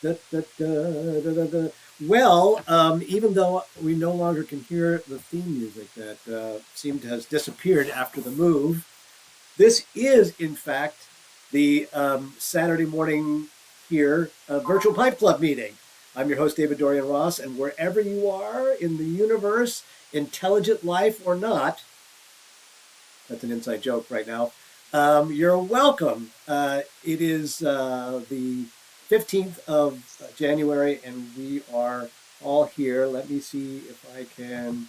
Da, da, da, da, da, da. Well, even though we no longer can hear the theme music that seemed to have disappeared after the move, this is, in fact, the Saturday morning here virtual Pipe Club meeting. I'm your host, David Dorian Ross, and wherever you are in the universe, intelligent life or not, that's an inside joke right now. You're welcome. It is the 15th of January, and we are all here. Let me see if I can.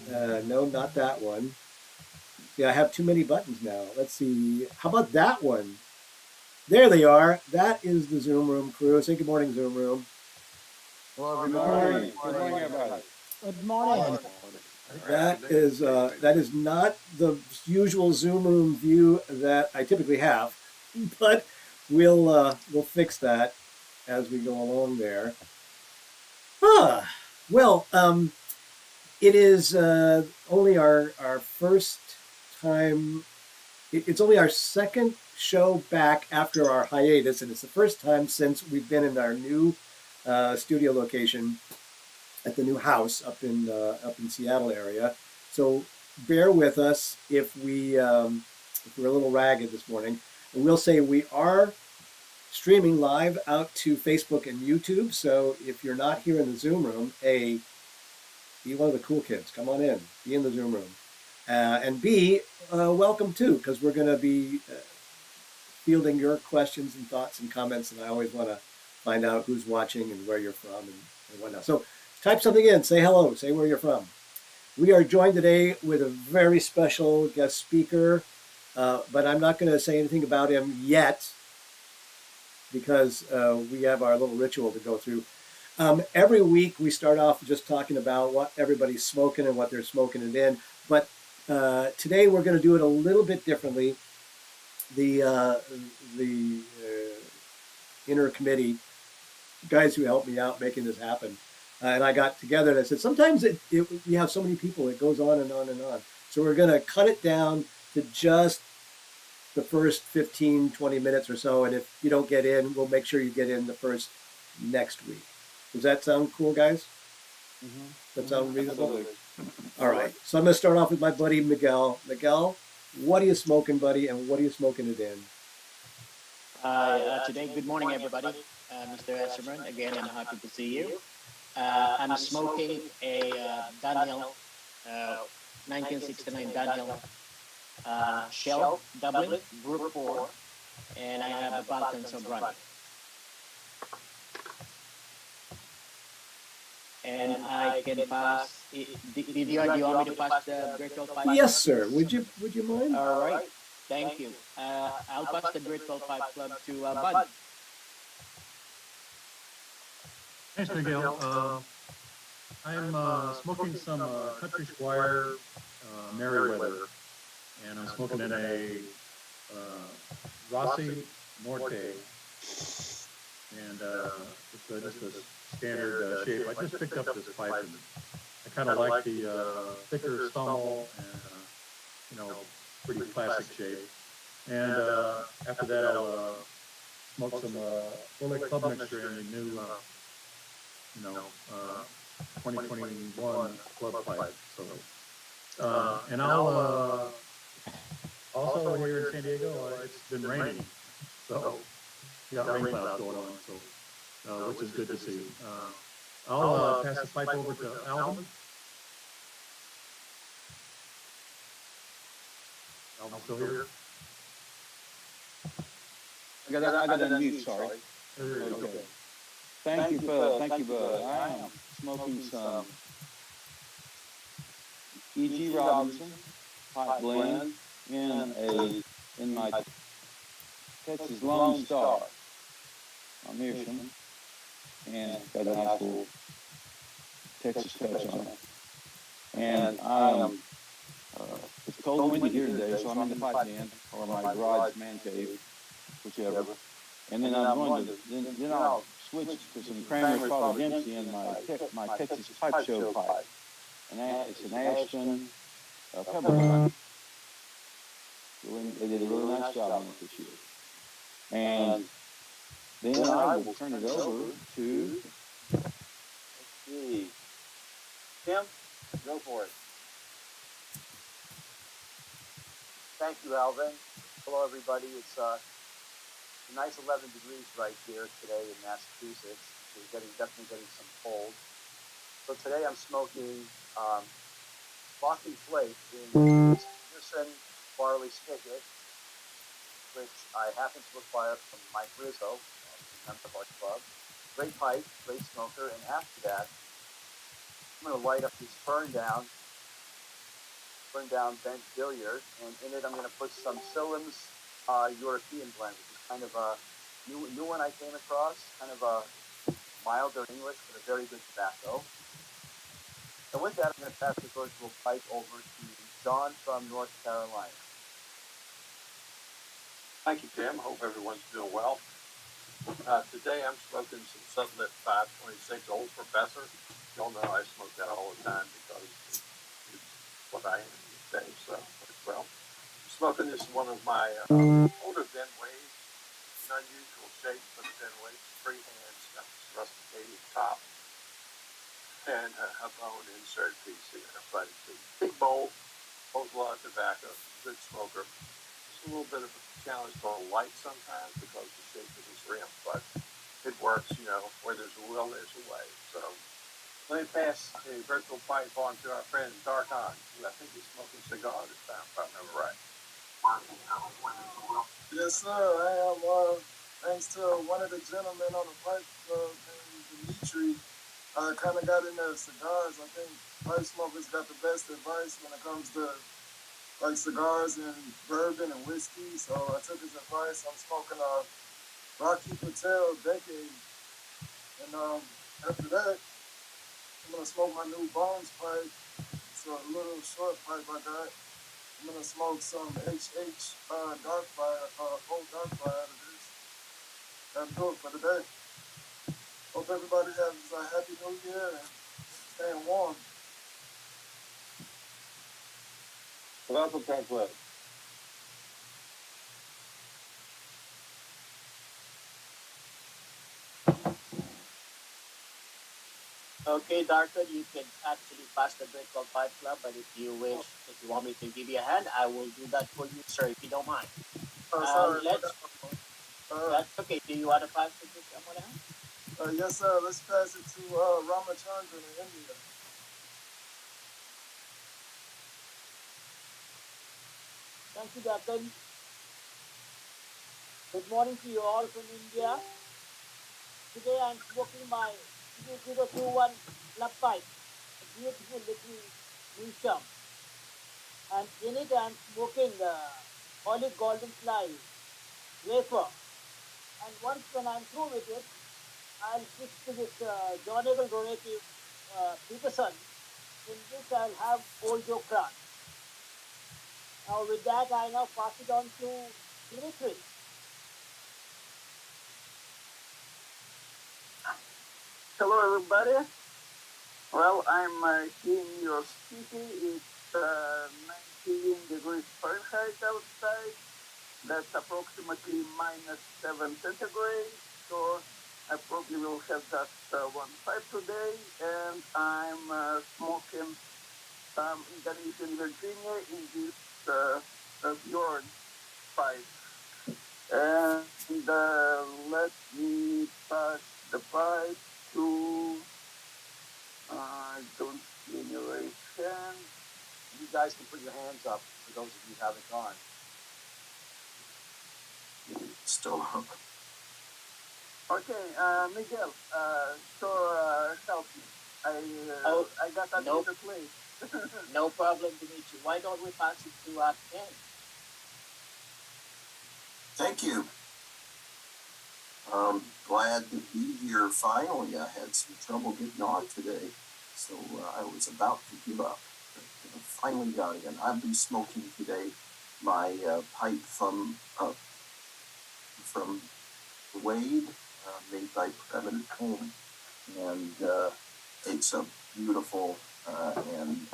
No, not that one. Yeah, I have too many buttons now. Let's see. How about that one? There they are. That is the Zoom Room crew. Say good morning, Zoom Room. Hello, Good everybody. morning. Good morning, everybody. Good morning. That is not the usual Zoom Room view that I typically have, but we'll fix that as we go along there. Ah, well, it is only our first time. It's only our second show back after our hiatus, and it's the first time since we've been in our new studio location at the new house up in Seattle area. So bear with us if we're a little ragged this morning. And we'll say we are streaming live out to Facebook and YouTube. So if you're not here in the Zoom room, A, be one of the cool kids. Come on in, be in the Zoom room. And B, welcome too, because we're going to be fielding your questions and thoughts and comments. And I always want to find out who's watching and where you're from and whatnot. So type something in, say hello, say where you're from. We are joined today with a very special guest speaker, but I'm not going to say anything about him yet because we have our little ritual to go through. Every week we start off just talking about what everybody's smoking and what they're smoking it in, but today we're going to do it a little bit differently. The inner committee guys who helped me out making this happen. And I got together and I said, sometimes you have so many people, it goes on and on and on. So we're going to cut it down to just the first 15, 20 minutes or so. And if you don't get in, we'll make sure you get in the first next week. Does that sound cool, guys? Mm-hmm. That sound reasonable? Absolutely. All right. So I'm going to start off with my buddy, Miguel. Miguel, what are you smoking, buddy? And what are you smoking it in? Today, good morning, everybody. Mr. Esserman, again, I'm happy to see you. I'm smoking a Dunhill, 1969 Dunhill Shell Dublin Group 4, and I have a Balkan Sobrani. And I can pass. Do you want me to pass the virtual pipe? Yes, sir. Would you mind? All right. Thank you. I'll pass the virtual pipe club to Bud. Thanks, Miguel. I'm smoking some Country Squire Merriweather, and I'm smoking in a Rossi Morte, and just a standard shape. I just picked up this pipe, and I kind of like the thicker Stummel and pretty classic shape. And after that, I'll smoke some Bullet Club Mixture in the new 2021 club pipe. So, and I'll also here in San Diego, it's been raining, so we got rain clouds going on, so which is good to see. I'll pass the pipe over to Alvin. Alvin still here? I got to unmute, sorry. Okay. Thank you, Bud. I am smoking some E.G. Robinson pipe blend in my Texas Lone Star. I'm here some, and it's got a nice little Texas touch on it. And I am it's cold and windy here today, so I'm in the pipe den or my garage man cave, whichever. And then I'm going to then I'll switch to some Kramer's Father Dempsey in my Texas Pipe Show pipe. And it's an Ashton pebble pipe. They did a really nice job on it this year. And Then I will turn it over to, let's see, Tim, go for it. Thank you, Alvin. Hello, everybody. It's a nice 11 degrees right here today in Massachusetts. We're definitely getting some cold. So today I'm smoking Boston Flake in the Peterson barley spigot, which I happen to acquire from Mike Rizzo, a member of our club. Great pipe, great smoker, and after that, I'm going to light up this burn down bench billiard, and in it I'm going to put some Sillam's European blend, which is kind of a new one I came across, kind of a milder English, but a very good tobacco. And with that, I'm going to pass the virtual pipe over to John from North Carolina. Thank you, Tim. Hope everyone's doing well. Today I'm smoking some Sublip 526 Old Professor. Y'all know I smoke that all the time because it's what I am these days. So, well, I'm smoking this one of my older Den Waves, an unusual shape for the Den Waves, freehand, got this rusticated top and a bone insert piece here. But it's a big bowl, holds a lot of tobacco, good smoker. A little bit of a challenge for light sometimes because of the shape of this rim, but it works, where there's a will, there's a way. So let me pass the virtual pipe on to our friend Darkon, who I think is smoking cigars this time, if I remember right. Yes, sir. I am, thanks to one of the gentlemen on the pipe club named Dimitri, I kind of got into cigars. I think pipe smokers got the best advice when it comes to like cigars and bourbon and whiskey, so I took his advice. I'm smoking a Rocky Patel Decade, and after that, I'm gonna smoke my new Bones pipe. It's a little short pipe I got. I'm gonna smoke some HH Dark Fire, old Dark Fire out of this. That'll do it for today. Hope everybody has a happy new year and staying warm. Welcome, Techwood. Okay, Darton, you can actually pass the virtual pipe club, but if you want me to give you a hand, I will do that for you, sir, if you don't mind. Sorry. That's okay. Do you want to pass it to someone else? Yes, sir. Let's pass it to Ramachandran in India. Thank you, Darton. Good morning to you all from India. Today I'm smoking my 0021 club pipe, a beautiful little Newsham. And in it I'm smoking olive golden fly wafer. And once when I'm through with it, I'll switch to this John Eagle Donative Peterson, in which I'll have Old Joe Craft. Now with that, I now pass it on to Dimitri. Hello, everybody. Well, I'm here in New York City. It's 19 degrees Fahrenheit outside. That's approximately -7 centigrade. So I probably will have just one pipe today. And I'm smoking some Indonesian Virginia in this Bjorn pipe. And let me pass the pipe to, I don't see any raised hands. You guys can put your hands up for those of you who haven't gone. Still up. Okay, Miguel, help me. I got that Nope. in the place. No problem, Dimitri. Why don't we pass it to Ken? Thank you. Glad to be here finally. I had some trouble getting on today, so I was about to give up. But finally got in. I'll be smoking today my pipe from Wade, made by Primitive Home, and it's a beautiful and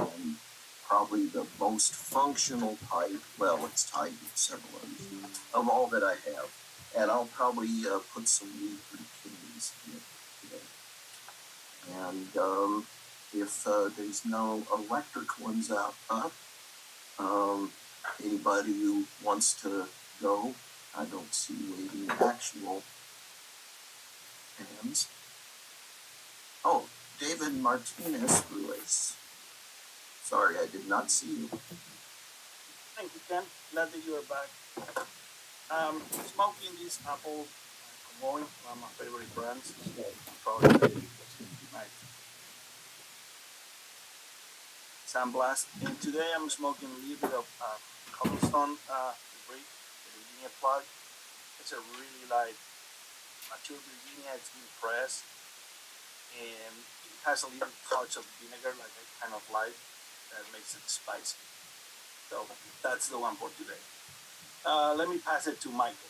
probably the most functional pipe. Well, it's tied with several others of all that I have. and I'll probably put some meat or kidneys in it today. And if there's no electric ones out up, anybody who wants to go, I don't see waving actual hands. Oh, David Martinez Ruiz. Sorry, I did not see you. Thank you, Ken. Glad that you are back. Smoking these apple Kamoy, one of my favorite brands. Probably my Sandblast. And today I'm smoking a little bit of cobblestone brick, the Virginia plug. It's a really mature Virginia. It's been pressed, and it has a little touch of vinegar, like I kind of like. That makes it spicy. So that's the one for today. Let me pass it to Michael.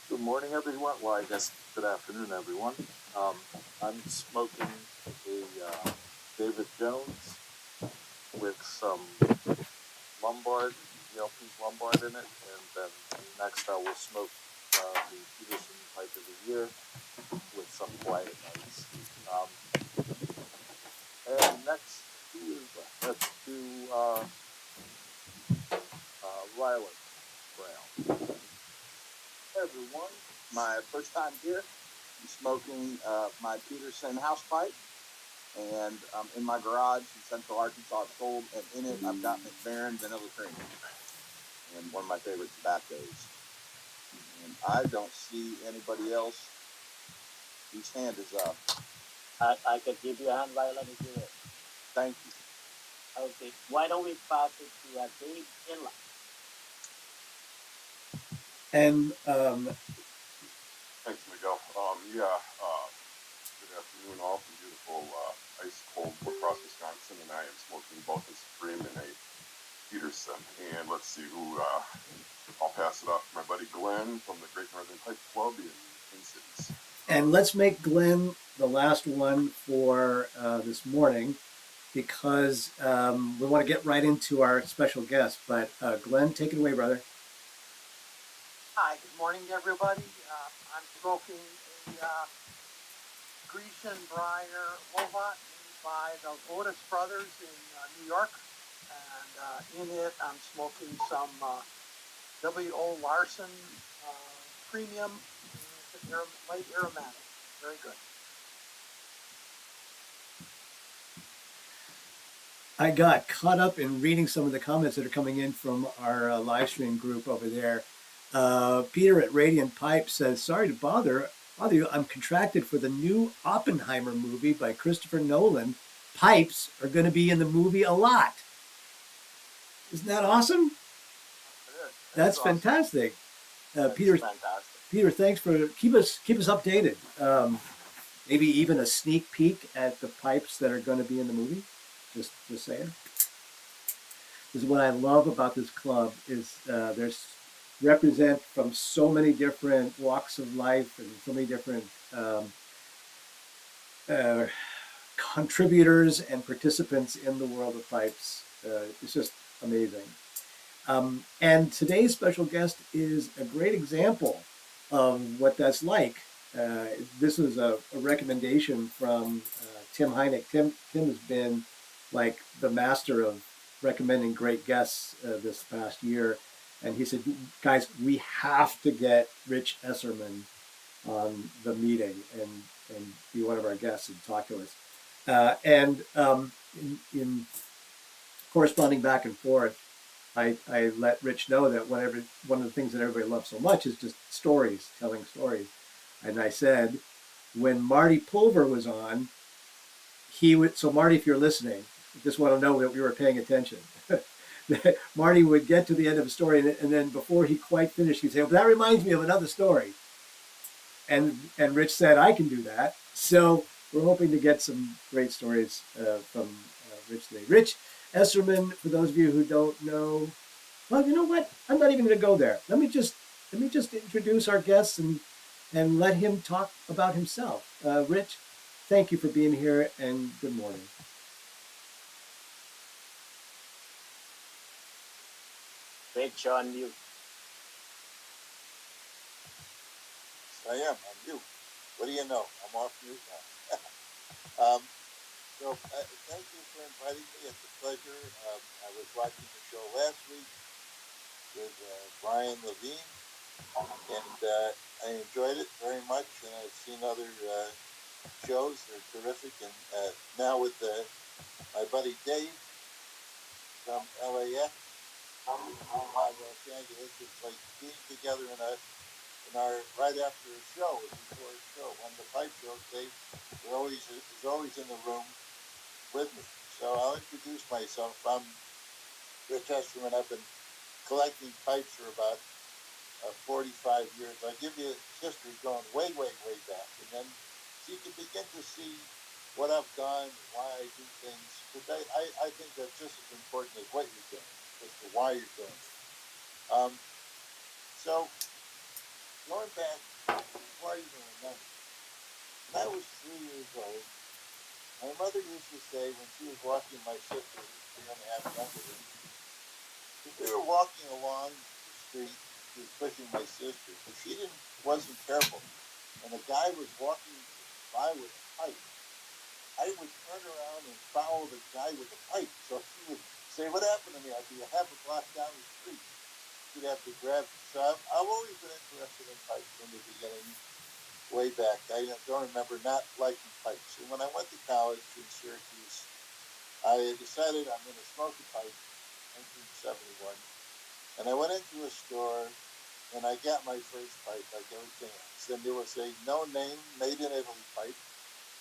Good morning, everyone. Well, I guess good afternoon, everyone. I'm smoking a David Jones with some Lombard, Peace Lombard in it, and then next I will smoke the Peterson Pipe of the Year with some Quiet Nights. And next, let's do Ryland Brown. Hey everyone, my first time here. I'm smoking my Peterson house pipe, and in my garage in Central Arkansas, it's sold, and in it I've got McBaron Vanilla Cream, and one of my favorite tobaccos. And I don't see anybody else whose hand is up. I can give you a hand, Ryland, if you will. Thank you. Okay, why don't we pass it to Dave Inla? And Thanks, Miguel. Good afternoon, all from beautiful ice cold La Crosse, Wisconsin, and I am smoking both a Supreme and a Peterson. And let's see who I'll pass it off to my buddy Glenn from the Great Northern Pipe Club in Twin Cities. And let's make Glenn the last one for this morning, because we want to get right into our special guest. But Glenn, take it away, brother. Hi, good morning, everybody. I'm smoking a Grecian Briar Lovat by the Otis Brothers in New York. And in it, I'm smoking some W.O. Larson Premium light aromatic. Very good. I got caught up in reading some of the comments that are coming in from our live stream group over there. Peter at Radiant Pipe says, sorry to bother you. I'm contracted for the new Oppenheimer movie by Christopher Nolan. Pipes are going to be in the movie a lot. Isn't that awesome? That's awesome. Fantastic. Peter, fantastic. Peter, thanks for keep us updated. Maybe even a sneak peek at the pipes that are going to be in the movie. Just saying. This is what I love about this club is there's represent from so many different walks of life and so many different contributors and participants in the world of pipes. It's just amazing. And today's special guest is a great example of what that's like. This was a recommendation from Tim Heineck. Tim has been like the master of recommending great guests this past year. And he said, guys, we have to get Rich Esserman on the meeting and be one of our guests and talk to us. In corresponding back and forth, I let Rich know that one of the things that everybody loves so much is just stories, telling stories. And I said, when Marty Pulver was on, so Marty, if you're listening, I just want to know that we were paying attention. Marty would get to the end of a story, and then before he quite finished, he'd say, well, that reminds me of another story. And Rich said, I can do that. So we're hoping to get some great stories from Rich today. Rich Esserman, for those of you who don't know, well, you know what? I'm not even going to go there. Let me just introduce our guests and let him talk about himself. Rich, thank you for being here, and good morning. Rich on you. I am. I'm you. What do you know? I'm off mute now. Thank you for inviting me. It's a pleasure. I was watching the show last week with Brian Levine, and I enjoyed it very much. And I've seen other shows; they're terrific. And now with my buddy Dave from LAX, Los Angeles, it's like being together in our right after a show, before a show, one of the pipe shows. Dave is always in the room with me. So I'll introduce myself. I'm Rich Esserman. I've been collecting pipes for about 45 years. I'll give you history going way, way, way back, and then so you can begin to see what I've done and why I do things. Because I think that's just as important as what you're doing, as to why you're doing it. So going back, before I even remember, when I was 3 years old, my mother used to say when she was walking my sister, who's 3.5 younger than me, if we were walking along the street, she was pushing my sister, but she wasn't careful, and a guy was walking by with a pipe, I would turn around and follow the guy with the pipe. So she would say, "What happened to me?" I'd be a half a block down the street. She'd have to grab me. So I've always been interested in pipes from the beginning, way back. I don't remember not liking pipes. And when I went to college in Syracuse, I decided I'm going to smoke a pipe in 1971. And I went into a store and I got my first pipe like everything else. And there was a no name, made in Italy pipe.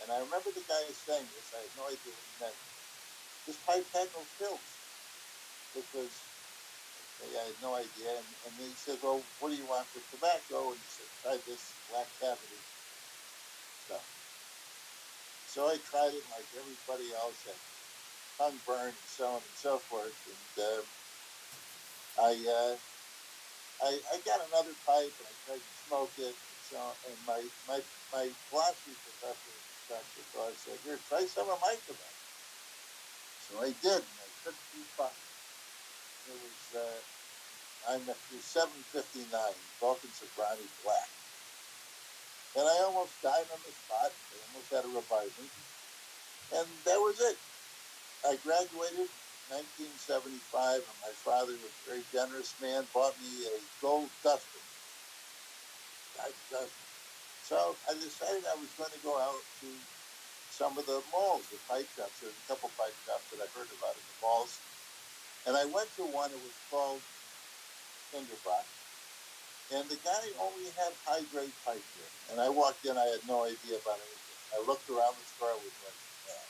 And I remember the guy saying this. I had no idea what he meant. This pipe had no fills, which was, okay, I had no idea. And he said, "Well, what do you want for tobacco?" And he said, "Try this black cavity stuff." So I tried it like everybody else, had tongue burn and so on and so forth. And I got another pipe and I tried to smoke it. And my philosophy professor, Dr. Thor, said, "Here, try some of my tobacco." So I did, and I took 2 puffs. It was 759, Vulcan Sobrani Black. And I almost died on the spot. They almost had to revive me. And that was it. I graduated in 1975, and my father was a very generous man, bought me a gold duster. So I decided I was going to go out to some of the malls, the pipe shops. There's a couple pipe shops that I heard about in the malls. And I went to one, it was called Tinderbox. And the guy only had high-grade pipe there. And I walked in, I had no idea about anything. I looked around the store, I was like, man.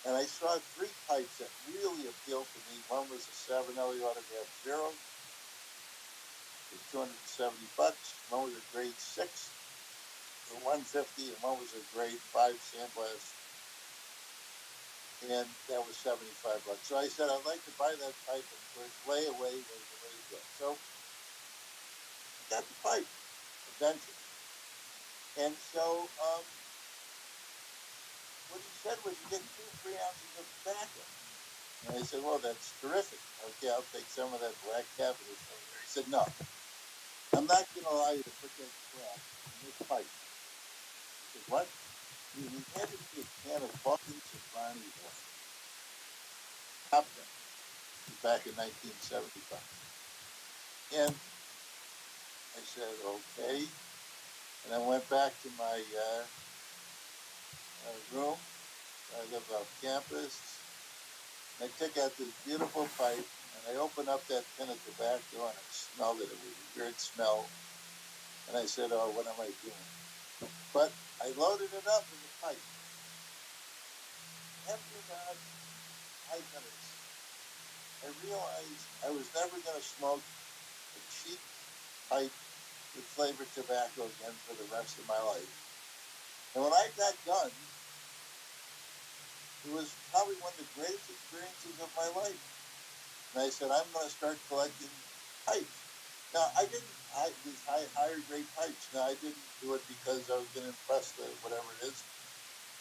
And I saw 3 pipes that really appealed to me. One was a Savinelli Autograph Zero for $270. One was a grade 6 for $150, and one was a grade 5 sandblast, and that was $75. So I said, "I'd like to buy that pipe," and of course, layaway was the way to go. So I got the pipe eventually. And so what he said was, "You get 2 free ounces of tobacco." And I said, "Well, that's terrific. Okay, I'll take some of that black cavity from there." He said, "No, I'm not going to allow you to put that crap in this pipe." I said, "What?" He handed me a can of Vulcan Sobrani oil. Top gun. Back in 1975. And I said, "Okay." And I went back to my room. I live off campus. And I took out this beautiful pipe, and I opened up that tin of tobacco, and I smelled it. It was a weird smell. And I said, "Oh, what am I doing?" But I loaded it up in the pipe. After about 5 minutes, I realized I was never going to smoke a cheap pipe with flavored tobacco again for the rest of my life. And when I got done, it was probably one of the greatest experiences of my life. And I said, "I'm going to start collecting pipes." Now, these higher grade pipes. Now, I didn't do it because I was going to impress the whatever it is.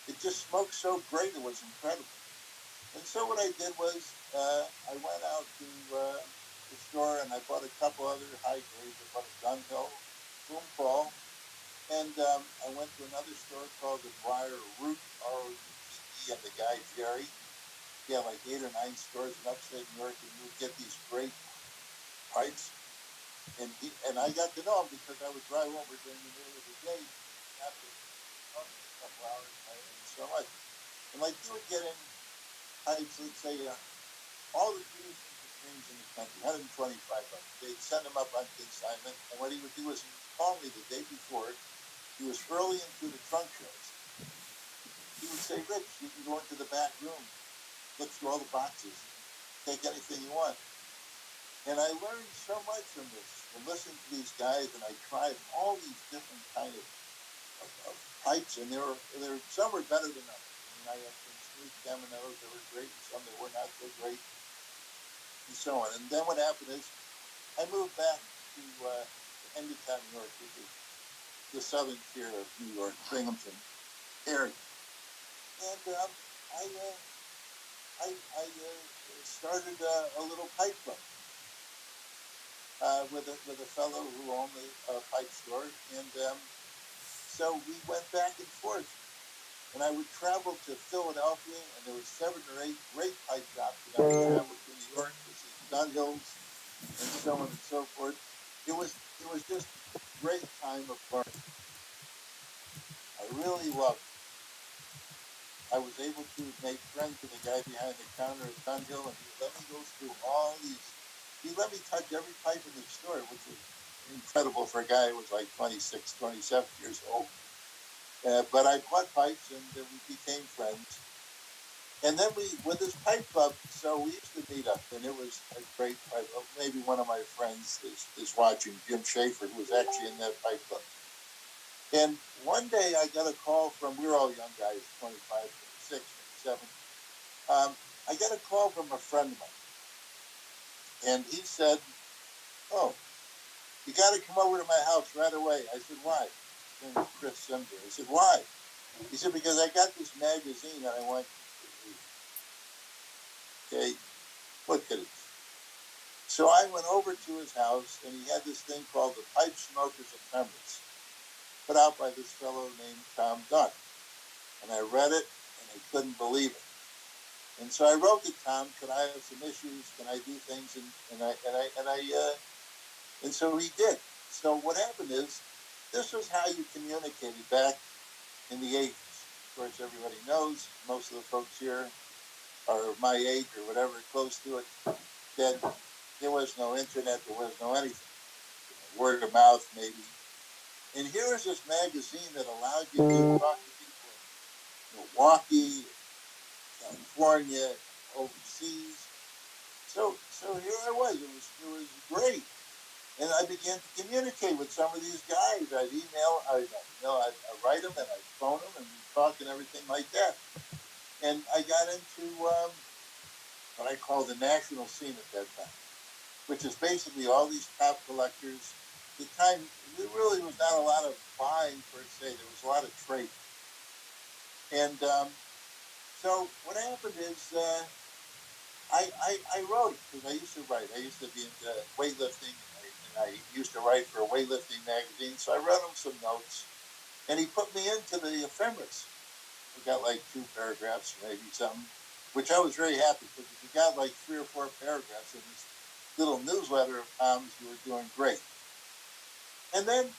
It just smoked so great, it was incredible. And so what I did was, I went out to the store and I bought a couple other high grades. I bought a Dunhill, Boom Paul, and I went to another store called the Briar Root, Route, and the guy Jerry. He had like 8 or 9 stores in upstate New York, and you would get these great pipes. And I got to know him because I would drive over during the middle of the day after a couple hours. I had so much. And like you would get in pipes, let's say, all the Jews and Supremes in the country, $125. They'd send him up on consignment, and what he would do is he'd call me the day before. He was early into the trunk shows. He would say, Rich, you can go into the back room, look through all the boxes, take anything you want. And I learned so much from this, from listening to these guys, and I tried all these different kind of pipes, and some were better than others. I mean, I had some smooth Caminellos that were great, and some that were not so great, and so on. And then what happened is I moved back to Endertown, New York, which is the southern tier of New York, Binghamton area. And I started a little pipe club with a fellow who owned a pipe store, and so we went back and forth. And I would travel to Philadelphia, and there were 7 or 8 great pipe shops, and I would travel to New York to see Dunhills and so on and so forth. It was just a great time of learning. I really loved it. I was able to make friends with the guy behind the counter at Dunhill, and he let me go through all these. He let me touch every pipe in the store, which was incredible for a guy who was like 26, 27 years old. But I bought pipes, and we became friends. And then with this pipe club, so we used to meet up, and it was a great pipe. Maybe one of my friends is watching, Jim Schaefer, who was actually in that pipe club. And one day I got a call from, we were all young guys, 25, 26, 27. I got a call from a friend of mine. And he said, oh, you got to come over to my house right away. I said, why? His name was Chris Simber. I said, why? He said, because I got this magazine that I want you to read. Okay, look at it. So I went over to his house, and he had this thing called the Pipe Smokers of Members, put out by this fellow named Tom Dunn. And I read it, and I couldn't believe it. And so I wrote to Tom, could I have some issues? Can I do things? And so he did. So what happened is, this was how you communicated back in the 80s. Of course, everybody knows, most of the folks here are my age or whatever, close to it, that there was no internet, there was no anything. Word of mouth, maybe. And here is this magazine that allowed you to talk to people in Milwaukee, California, overseas. So here I was. It was great. And I began to communicate with some of these guys. I'd write them, and I'd phone them, and we'd talk and everything like that. And I got into what I call the national scene at that time, which is basically all these top collectors. At the time, there really was not a lot of buying per se. There was a lot of trading. And so what happened is I wrote it because I used to write. I used to be into weightlifting, and I used to write for a weightlifting magazine. So I wrote him some notes, and he put me into the ephemeris. I got like 2 paragraphs, maybe something, which I was very happy because if you got like 3 or 4 paragraphs in this little newsletter of Tom's, you were doing great. And then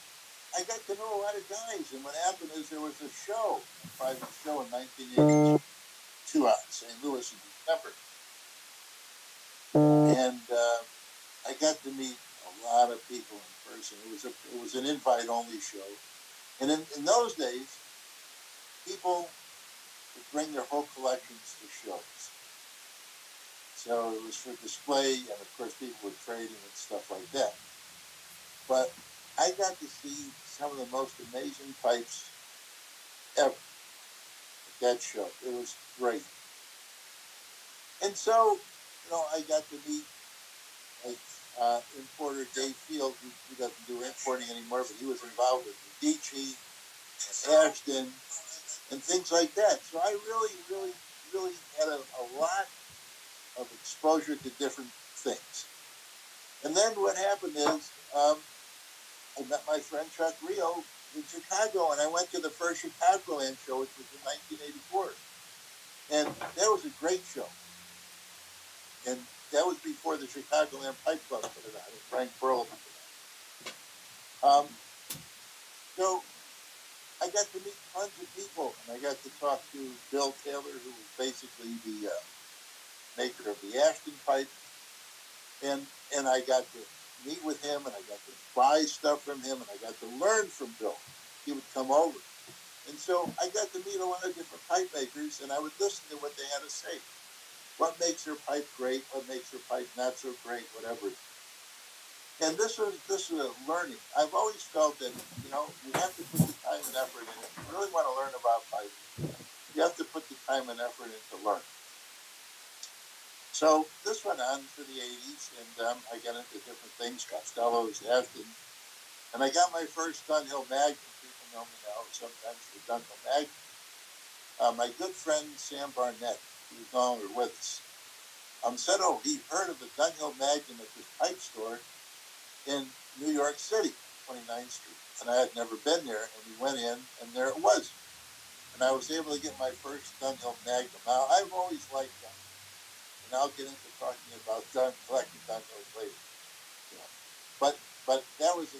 I got to know a lot of guys, and what happened is there was a show, a private show in 1982 out in St. Louis in December. And I got to meet a lot of people in person. It was an invite-only show. And in those days, people would bring their whole collections to shows. So it was for display, and of course people were trading and stuff like that. But I got to see some of the most amazing pipes ever at that show. It was great. And so, I got to meet importer Dave Field, who doesn't do importing anymore, but he was involved with Medici and Ashton and things like that. So I really, really, really had a lot of exposure to different things. And then what happened is I met my friend Chuck Rio in Chicago, and I went to the first Chicagoland show, which was in 1984. And that was a great show. And that was before the Chicagoland Pipe Club put it on, and Frank Burl put it on. So I got to meet tons of people, and I got to talk to Bill Taylor, who was basically the maker of the Ashton pipe. And I got to meet with him, and I got to buy stuff from him, and I got to learn from Bill. He would come over. And so I got to meet a lot of different pipe makers, and I would listen to what they had to say. What makes their pipe great, what makes their pipe not so great, whatever. And this was a learning. I've always felt that, you have to put the time and effort in. If you really want to learn about piping, you have to put the time and effort in to learn. So this went on for the 80s, and I got into different things, Costello's, Ashton, and I got my first Dunhill Magnum. People know me now sometimes for Dunhill Magnum. My good friend Sam Barnett, who's no longer with us, said, he heard of the Dunhill Magnum at this pipe store in New York City, 29th Street. And I had never been there, and we went in, and there it was. And I was able to get my first Dunhill Magnum. Now, I've always liked them. And I'll get into talking about collecting Dunhills later. But that was a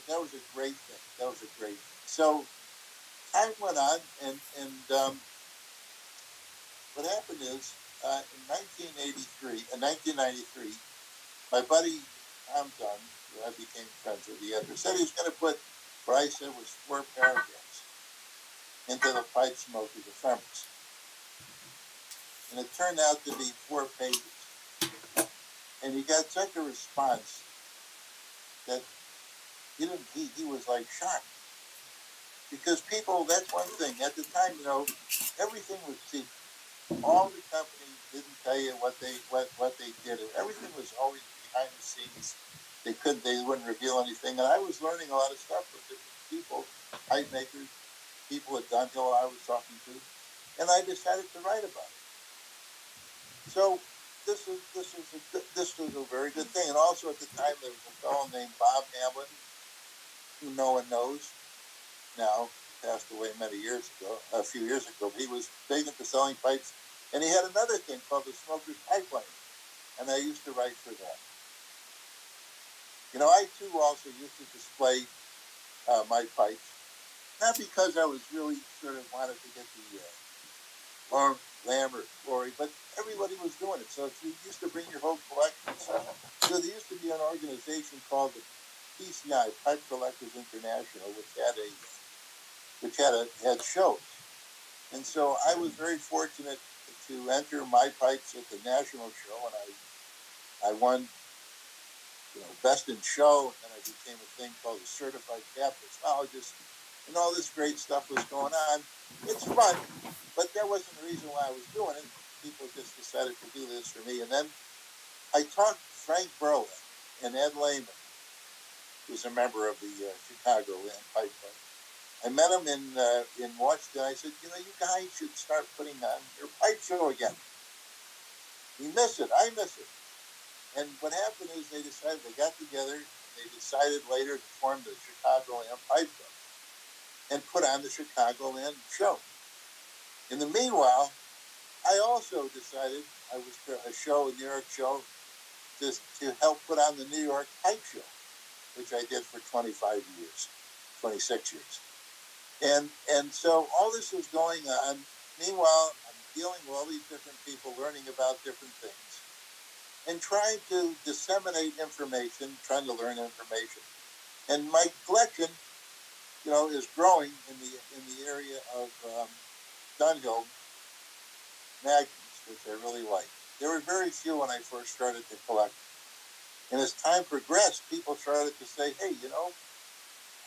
great thing. That was a great thing. So time went on, and what happened is in 1993, my buddy Tom Dunn, who I became friends with, the editor, said he was going to put what I said was 4 paragraphs into the pipe smokers of Femmers. And it turned out to be 4 pages. And he got such a response that he was like shocked. Because people, that's one thing. At the time, everything was secret. All the companies didn't tell you what they did. Everything was always behind the scenes. They wouldn't reveal anything. And I was learning a lot of stuff from different people, pipe makers, people at Dunhill I was talking to, and I decided to write about it. So this was a very good thing. And also at the time there was a fellow named Bob Hamlin, who no one knows now, passed away a few years ago. He was big into selling pipes, and he had another thing called the Smoker's Pipeline, and I used to write for that. I too also used to display my pipes, not because I was really sort of wanted to get the Lambert glory, but everybody was doing it. So if you used to bring your whole collection, so there used to be an organization called the PCI, Pipe Collectors International, which had shows. And so I was very fortunate to enter my pipes at the national show, and I won, best in show, and then I became a thing called the Certified Capologist, and all this great stuff was going on. It's fun, but that wasn't the reason why I was doing it. People just decided to do this for me. And then I talked to Frank Burley and Ed Lehman, who's a member of the Chicago Pipe Club. I met him in Washington. I said, you guys should start putting on your pipe show again. We miss it. I miss it. And what happened is they got together, and they decided later to form the Chicagoland Pipe Club and put on the Chicagoland show. In the meanwhile, I also decided a New York show, to help put on the New York Pipe Show, which I did for 26 years. And so all this was going on. Meanwhile, I'm dealing with all these different people, learning about different things, and trying to disseminate information, trying to learn information. And my collection, is growing in the area of Dunhill magnums, which I really like. There were very few when I first started to collect. And as time progressed, people started to say, hey,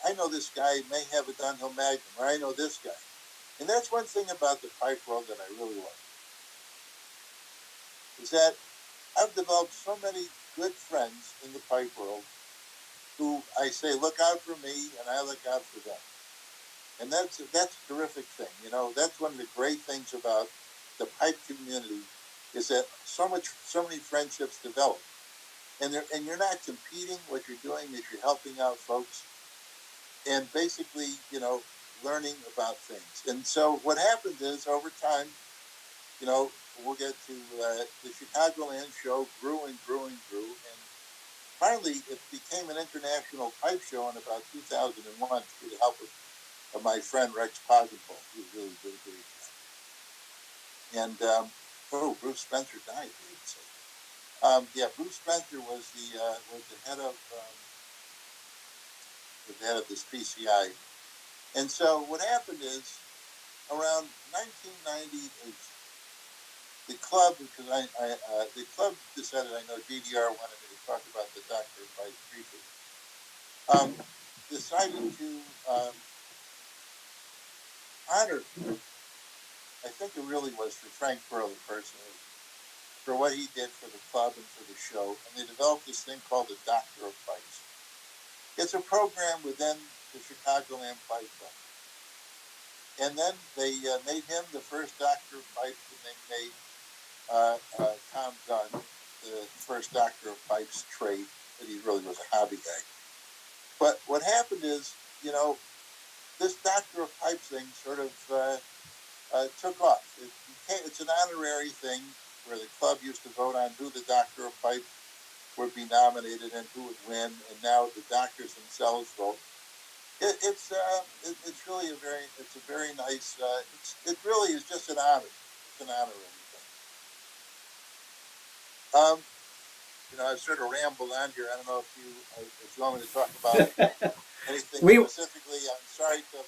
I know this guy may have a Dunhill Magnum, or I know this guy. And that's one thing about the pipe world that I really like, is that I've developed so many good friends in the pipe world who I say, look out for me, and I look out for them. And that's a terrific thing. That's one of the great things about the pipe community, is that so many friendships develop. and you're not competing. What you're doing is you're helping out folks, and basically, learning about things. And so what happens is over time, we'll get to the Chicagoland show grew and grew and grew, and finally it became an international pipe show in about 2001 through the help of my friend Rex Pogenpole, who really did a great job. And Bruce Spencer died. Bruce Spencer was the head of this PCI. And so what happened is around 1990, the club, because the club decided, I know DDR wanted me to talk about the Dr. Pipes briefly, decided to honor, I think it really was for Frank Perley personally, for what he did for the club and for the show. And they developed this thing called the Doctor of Pipes. It's a program within the Chicagoland Pipe Club. And then they made him the first Doctor of Pipes, and they made Tom Gunn the first Doctor of Pipes trade, but he really was a hobby guy. But what happened is, this Doctor of Pipes thing sort of took off. It's an honorary thing where the club used to vote on who the Doctor of Pipes would be nominated and who would win, and now the doctors themselves vote. It's really a very nice. It really is just an honor. It's an honor. I sort of rambled on here. I don't know if you want me to talk about anything specifically. I'm sorry to.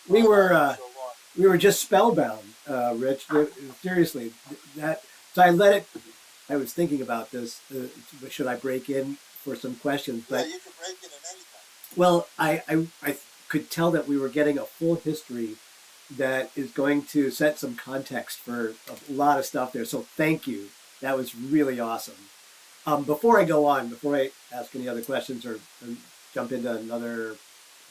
We were just spellbound, Rich. Seriously, so I let it. I was thinking about this. Should I break in for some questions? But you can break in at any time. Well, I could tell that we were getting a full history that is going to set some context for a lot of stuff there. So thank you. That was really awesome. Before I ask any other questions or jump into another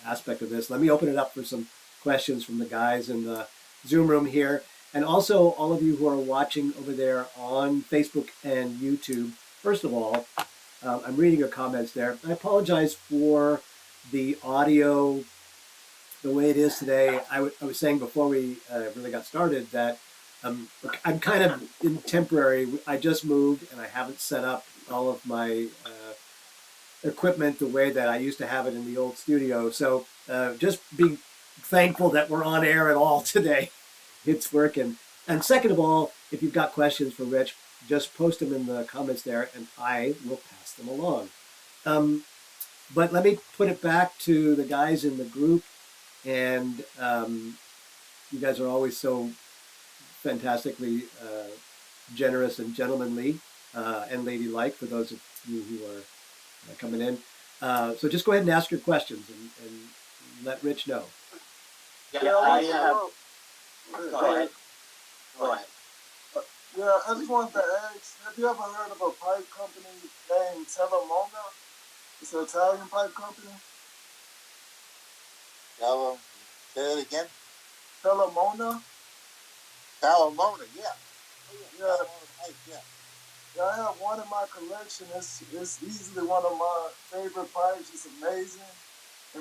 aspect of this, let me open it up for some questions from the guys in the Zoom room here. And also all of you who are watching over there on Facebook and YouTube. First of all, I'm reading your comments there. I apologize for the audio the way it is today. I was saying before we really got started that I'm kind of in temporary. I just moved and I haven't set up all of my equipment the way that I used to have it in the old studio. So just be thankful that we're on air at all today. It's working. And second of all, if you've got questions for Rich, just post them in the comments there and I will pass them along. But let me put it back to the guys in the group. And you guys are always so fantastically generous and gentlemanly and ladylike for those of you who are coming in. So just go ahead and ask your questions and let Rich know. Go ahead. Yeah, I just wanted to ask, have you ever heard of a pipe company named Telamona? It's an Italian pipe company. Say that again. Telamona? Talamona, yeah. Yeah. Yeah. Yeah, I have one in my collection. It's easily one of my favorite pipes. It's amazing.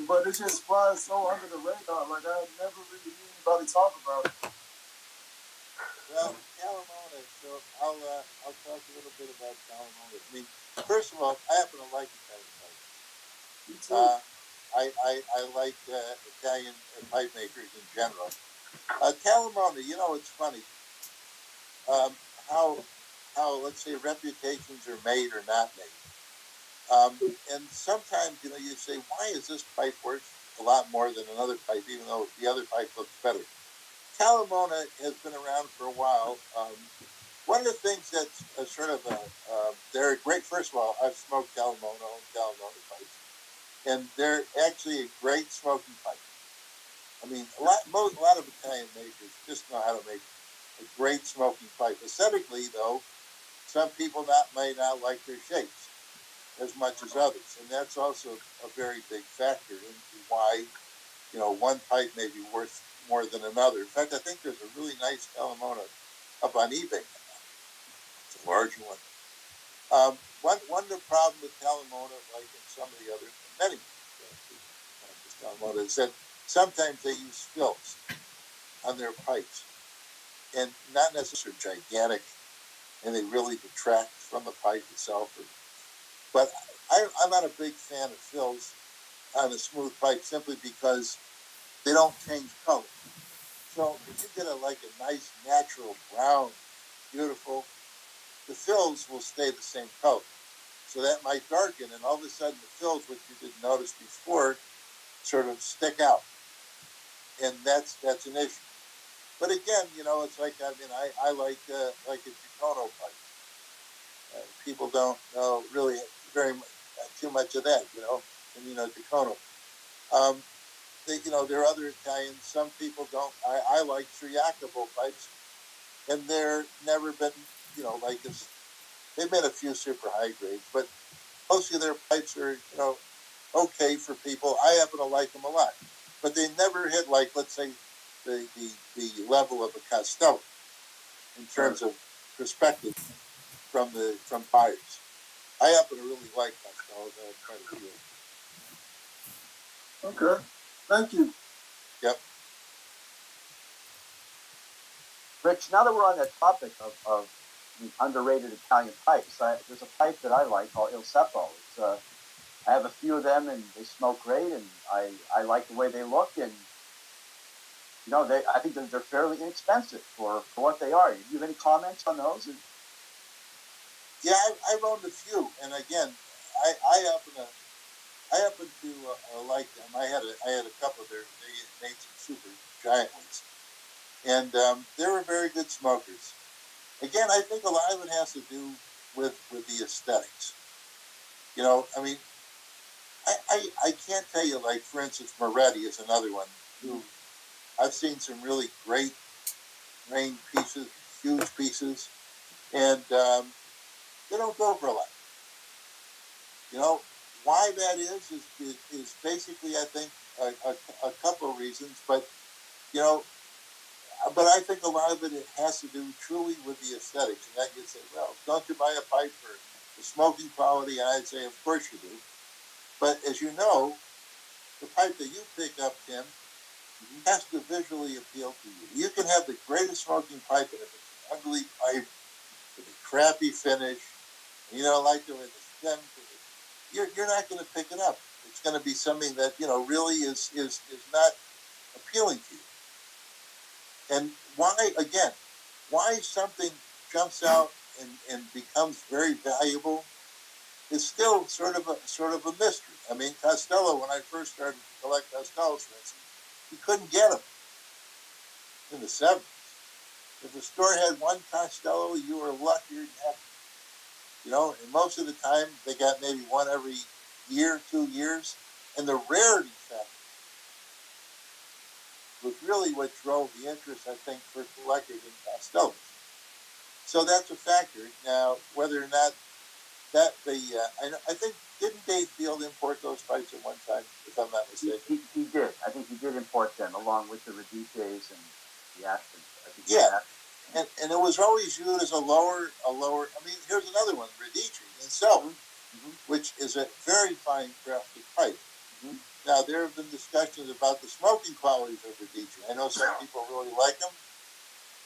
But it just flies so under the radar. Like, I never really hear anybody talk about it. Well, Talamona, so I'll talk a little bit about Talamona. I mean, first of all, I happen to like Italian pipe. Me too. I like Italian pipe makers in general. Talamona, it's funny how let's say reputations are made or not made. And sometimes you say, why is this pipe worth a lot more than another pipe, even though the other pipe looks better? Talamona has been around for a while. One of the things that's they're great. First of all, I've smoked Talamona pipes, and they're actually a great smoking pipe. I mean, a lot of Italian makers just know how to make a great smoking pipe. Aesthetically, though, some people may not like their shapes as much as others, and that's also a very big factor into why one pipe may be worth more than another. In fact, I think there's a really nice Talamona up on eBay. It's a large one. One of the problems with Talamona, like in some of the other, many Talamona, is that sometimes they use fills on their pipes, and not necessarily gigantic, and they really detract from the pipe itself. But I'm not a big fan of fills on a smooth pipe simply because they don't change color. So if you get like a nice natural brown, beautiful, the fills will stay the same color. So that might darken, and all of a sudden the fills, which you didn't notice before, sort of stick out, and that's an issue. But again, it's like, I like a Chicono pipe. People don't know really very much, too much of that, Chicono. There are other Italians. Some people don't. I like Triacable pipes, and they're never been, like this. They've made a few super high grades, but most of their pipes are, okay for people. I happen to like them a lot, but they never hit, like, let's say, the level of a Costello in terms of perspective from buyers. I happen to really like Costellos. I have quite a few. Okay. Thank you. Yep. Rich, now that we're on that topic of the underrated Italian pipes, there's a pipe that I like called Il Seppo. I have a few of them, and they smoke great, and I like the way they look, and I think they're fairly inexpensive for what they are. Do you have any comments on those? Yeah, I've owned a few, and again, I happen to like them. I had a couple there. They made some super giant ones, and they were very good smokers. Again, I think a lot of it has to do with the aesthetics. I can't tell you, like, for instance, Moretti is another one who I've seen some really great grain pieces, huge pieces, and they don't go for a lot. Why that is basically, I think, a couple of reasons, but I think a lot of it has to do truly with the aesthetics. And that you'd say, well, don't you buy a pipe for the smoking quality? And I'd say, of course you do. But as you know, the pipe that you pick up, Tim, has to visually appeal to you. You can have the greatest smoking pipe, and if it's an ugly pipe with a crappy finish, and you don't like the way the stem, you're not going to pick it up. It's going to be something that really is not appealing to you. And why something jumps out and becomes very valuable is still sort of a mystery. I mean, Costello, when I first started to collect Costellos, for instance, you couldn't get them in the 70s. If the store had one Costello, you were luckier than heck. And most of the time they got maybe one every year, 2 years, and the rarity factor was really what drove the interest, I think, for collectors in Costellos. So that's a factor. Now, whether or not that I think, didn't Dave Field import those pipes at one time, if I'm not mistaken? He did. I think he did import them along with the Radices and the Ashton. Yeah. And it was always viewed as a lower. I mean, here's another one, Radice itself, which is a very fine crafted pipe. Now, there have been discussions about the smoking qualities of Radice. I know some people really like them.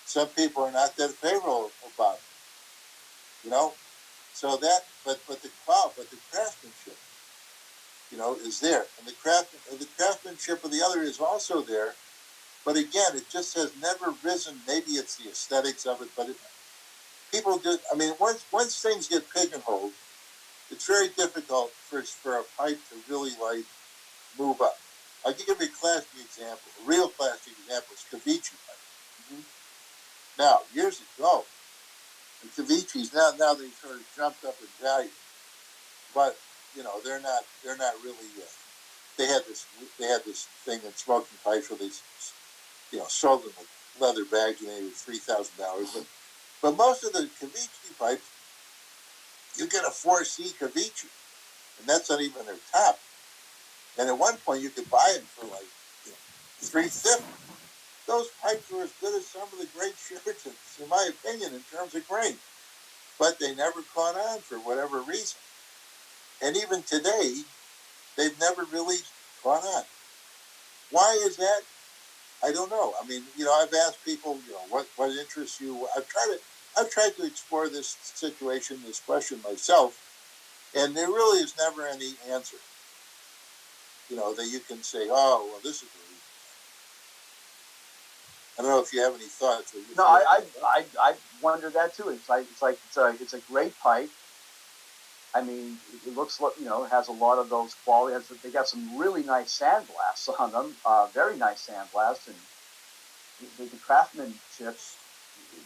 Some people are not that favorable about them. So that, but the craftsmanship, is there, and the craftsmanship of the other is also there. But again, it just has never risen. Maybe it's the aesthetics of it, but people do. I mean, once things get pigeonholed, it's very difficult for a pipe to really move up. I'll give you a classic example. A real classic example is Cavici pipe. Now, years ago, the Cavici's now they've sort of jumped up in value, but they're not really. They had this thing in smoking pipes where they sold them with leather bags, and they were $3,000. But most of the Cavici pipes, you get a 4C Cavici, and that's not even their top. And at one point, you could buy them for like $350. Those pipes were as good as some of the great Sheratons, in my opinion, in terms of grain. but they never caught on for whatever reason. And even today, they've never really caught on. Why is that? I don't know. I mean, I've asked people, what interests you. I've tried to explore this situation, this question myself, and there really is never any answer. That you can say, oh, well, this is the reason. I don't know if you have any thoughts. No, I wonder that too. It's a great pipe. I mean, it looks like, it has a lot of those qualities. They got some really nice sandblasts on them, very nice sandblasts, and the craftsmanship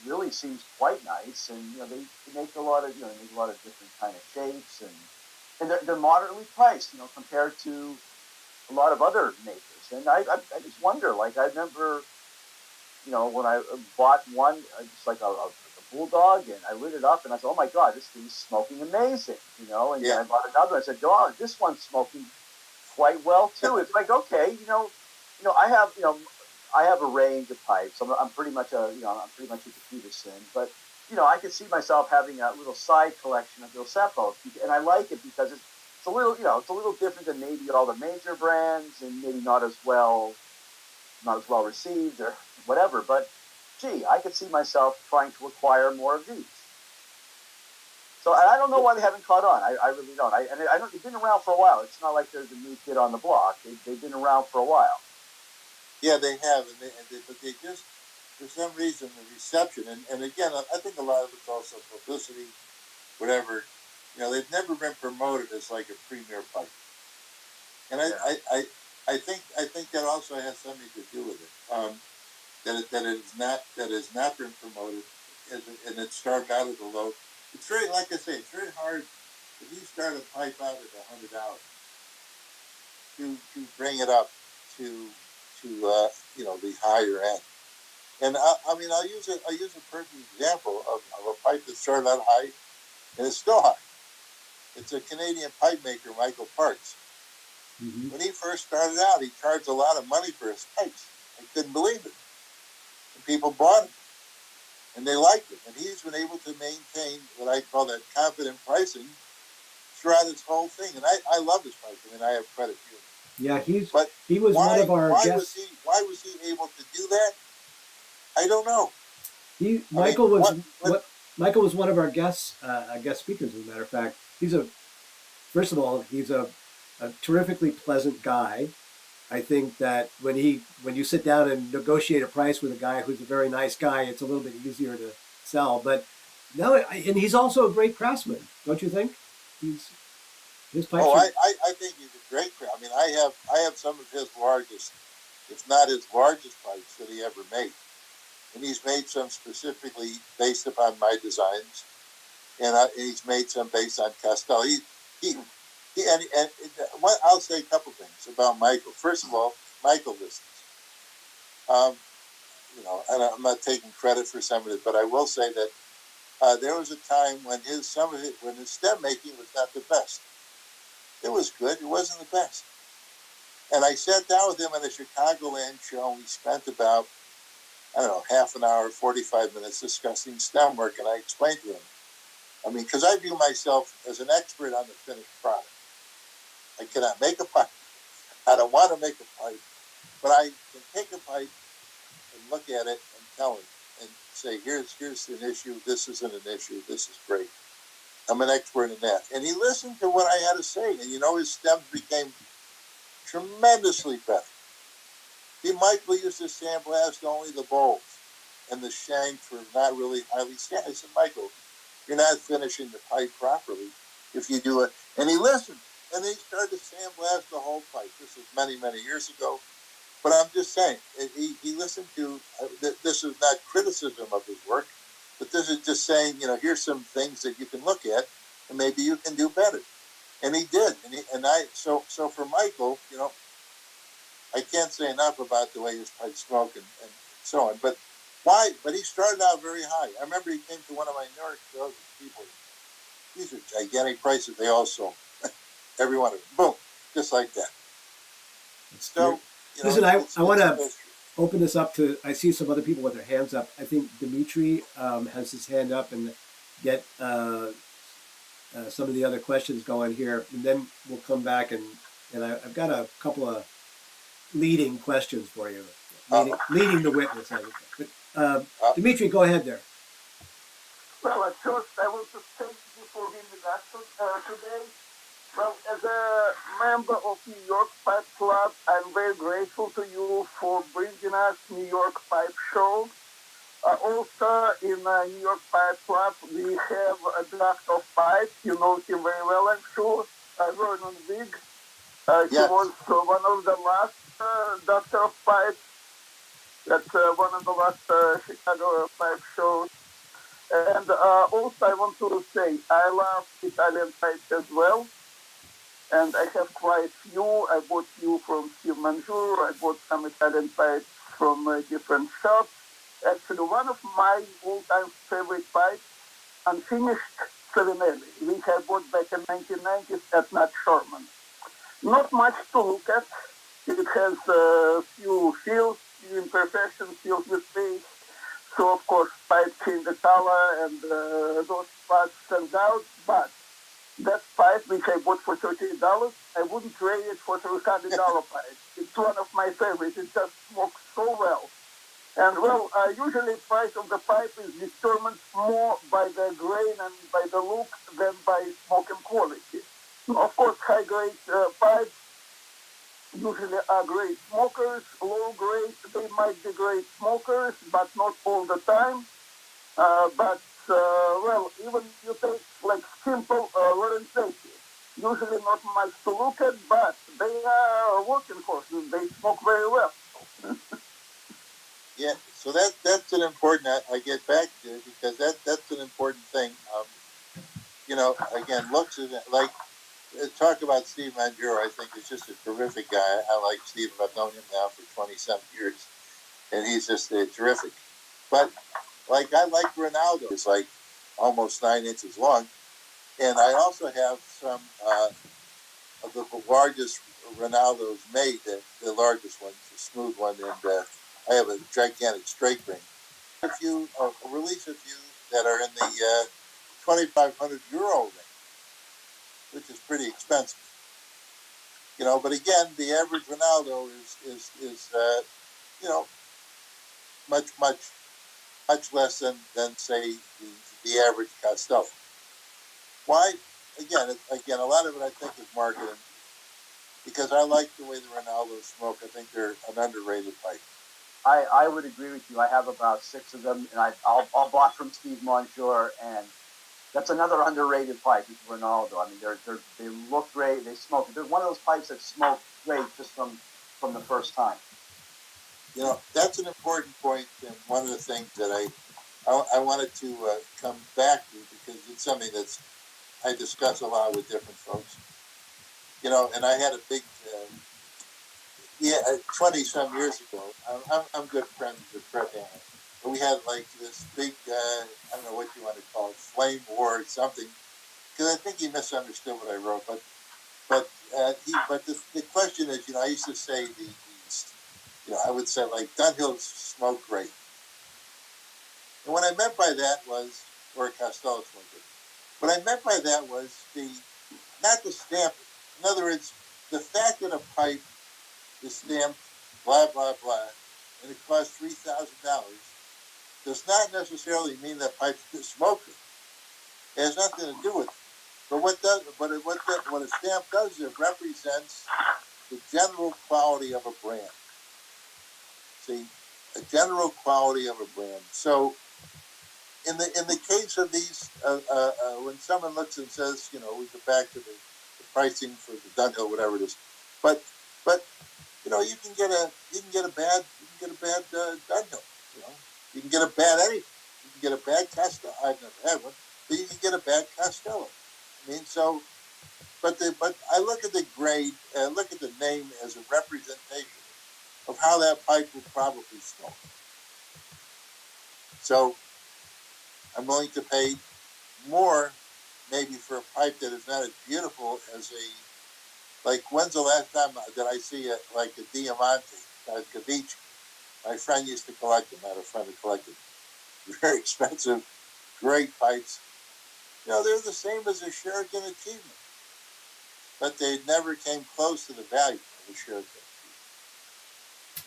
really seems quite nice. And they make a lot of different kind of shapes, and they're moderately priced, compared to a lot of other makers. And I just wonder, like, I remember, when I bought one, just like a bulldog, and I lit it up, and I said, "Oh my God, this thing's smoking amazing," And then I bought another. I said, "Oh, this one's smoking quite well too." It's like, okay, I have a range of pipes. I'm pretty much a Peterson, but I can see myself having a little side collection of Bill Sepos, and I like it because it's a little, it's a little different than maybe all the major brands, and maybe not as well received or whatever. But gee, I could see myself trying to acquire more of these. So I don't know why they haven't caught on. I really don't. I don't. They've been around for a while. It's not like there's a new kid on the block. They've been around for a while. Yeah, they have, but they just, for some reason, the reception, and again, I think a lot of it's also publicity, whatever. They've never been promoted as like a premier pipe, and I think that also has something to do with it. That it has not been promoted, and it started out at a low. It's very, like I say, it's very hard if you start a pipe out at $100 to bring it up to the higher end. And I'll use a perfect example of a pipe that started out high and it's still high. It's a Canadian pipe maker, Michael Parks. Mm-hmm. When he first started out, he charged a lot of money for his pipes. I couldn't believe it. And people bought them, and they liked it. And he's been able to maintain what I call that confident pricing throughout his whole thing. And I love his pipe. I mean, I have credit to him. Yeah, he was one of our guests. Why was he able to do that? I don't know. Michael was one of our guest speakers. As a matter of fact, first of all, he's a terrifically pleasant guy. I think that when you sit down and negotiate a price with a guy who's a very nice guy, it's a little bit easier to sell. But no, and he's also a great craftsman, don't you think? His pipes. I think he's a great craftsman. I mean, I have some of his largest, if not his largest pipes that he ever made. And he's made some specifically based upon my designs, and he's made some based on Castell. I'll say a couple things about Michael. First of all, Michael listens. And I'm not taking credit for some of it, but I will say that there was a time when his stem making was not the best. It was good. It wasn't the best. And I sat down with him at a Chicagoland show, and we spent about, half an hour, 45 minutes discussing stem work, and I explained to him. I mean, because I view myself as an expert on the finished product. I cannot make a pipe. I don't want to make a pipe, but I can take a pipe and look at it and tell him and say, here's an issue. This isn't an issue. This is great. I'm an expert in that. And he listened to what I had to say, and his stems became tremendously better. Michael used to sandblast only the bowls, and the shanks were not really highly sanded. I said, Michael, you're not finishing the pipe properly if you do it. And he listened, and he started to sandblast the whole pipe. This was many, many years ago. But I'm just saying, he listened to, this is not criticism of his work, but this is just saying, here's some things that you can look at, and maybe you can do better. And he did. So for Michael, I can't say enough about the way his pipes smoke and so on. But why? But he started out very high. I remember he came to one of my New York shows with people. These are gigantic prices. They all sold. Every one of them. Boom. Just like that. So, listen, I want to open this up to, I see some other people with their hands up. I think Dimitri has his hand up, and get some of the other questions going here, and then we'll come back and I've got a couple of leading questions for you. Leading the witness, I would say. But Dimitri, go ahead there. Well, at first, I want to thank you for the introduction today. Well, as a member of New York Pipe Club, I'm very grateful to you for bringing us New York Pipe Show. Also, in New York Pipe Club, we have a doctor of pipe. You know him very well, I'm sure. Vernon Wig. He was one of the last doctor of pipe. That's one of the last Chicago pipe shows. And also, I want to say I love Italian pipes as well. And I have quite few. I bought few from Steve Manjour. I bought some Italian pipes from different shops. Actually, one of my all-time favorite pipes, Unfinished Savinelli, which I bought back in 1990s at Nat Sherman. Not much to look at. It has few fields, few imperfections, few mistakes. So, of course, pipe change the color and those spots stand out. But that pipe, which I bought for $30, I wouldn't trade it for $300 pipe. It's one of my favorites. It just smokes so well. And well, usually price of the pipe is determined more by the grain and by the look than by smoking quality. Of course, high-grade pipes usually are great smokers. Low-grade, they might be great smokers, but not all the time. Well, even you take like simple Lorenzo, usually not much to look at, but they are working horses. They smoke very well. Yeah, so that's an important. I get back to it because that's an important thing. Again, looks at it like talk about Steve Manjour. I think is just a terrific guy. I like Steve. I've known him now for 20-some years, and he's just terrific. But like I like Ronaldo. It's like almost 9 inches long, and I also have some of the largest Ronaldos made. The largest ones, the smooth one, and I have a gigantic straight ring. Release a few that are in the 2,500 euro range, which is pretty expensive. But again, the average Ronaldo is much less than say the average Costello. Why? Again, a lot of it I think is marketing because I like the way the Ronaldos smoke. I think they're an underrated pipe. I would agree with you. I have about 6 of them, and I'll bought from Steve Manjour, and that's another underrated pipe is Ronaldo. I mean, they look great. They smoke. They're one of those pipes that smoke great just from the first time. That's an important point, and one of the things that I wanted to come back to because it's something that's I discuss a lot with different folks. And I had a big 20-some years ago. I'm good friends with Fred Hammond. But we had like this big, I don't know what you want to call it, flame war or something. Because I think he misunderstood what I wrote. But the question is, I used to say I would say like Dunhill smoke great. And what I meant by that was, or Costello smoke great. What I meant by that was not the stamp. In other words, the fact that a pipe is stamped blah, blah, blah, and it costs $3,000 does not necessarily mean that pipe is smoking. It has nothing to do with it. But what a stamp does is it represents the general quality of a brand. See, a general quality of a brand. So, in the case of these, when someone looks and says, we go back to the pricing for the Dunhill, whatever it is, but you can get a bad Dunhill. You can get a bad anything. You can get a bad Costello. I've never had one, but you can get a bad Costello. I mean, so, but I look at the grade, look at the name as a representation of how that pipe will probably smoke. So, I'm willing to pay more, maybe for a pipe that is not as beautiful as when's the last time that I see a Diamante, a Cavici? My friend used to collect them. I had a friend who collected very expensive, great pipes. they're the same as a Sheraton achievement, but they never came close to the value of a Sheraton achievement.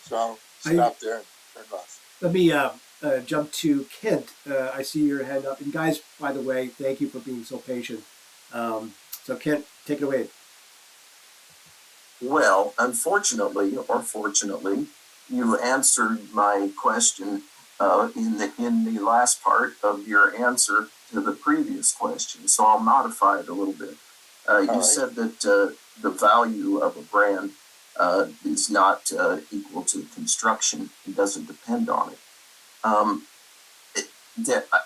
So I'll stop there and turn it off. Let me jump to Kent. I see your hand up. And guys, by the way, thank you for being so patient. So Kent, take it away. Well, unfortunately or fortunately, you answered my question in the last part of your answer to the previous question. So I'll modify it a little bit. You said that the value of a brand is not equal to construction. It doesn't depend on it.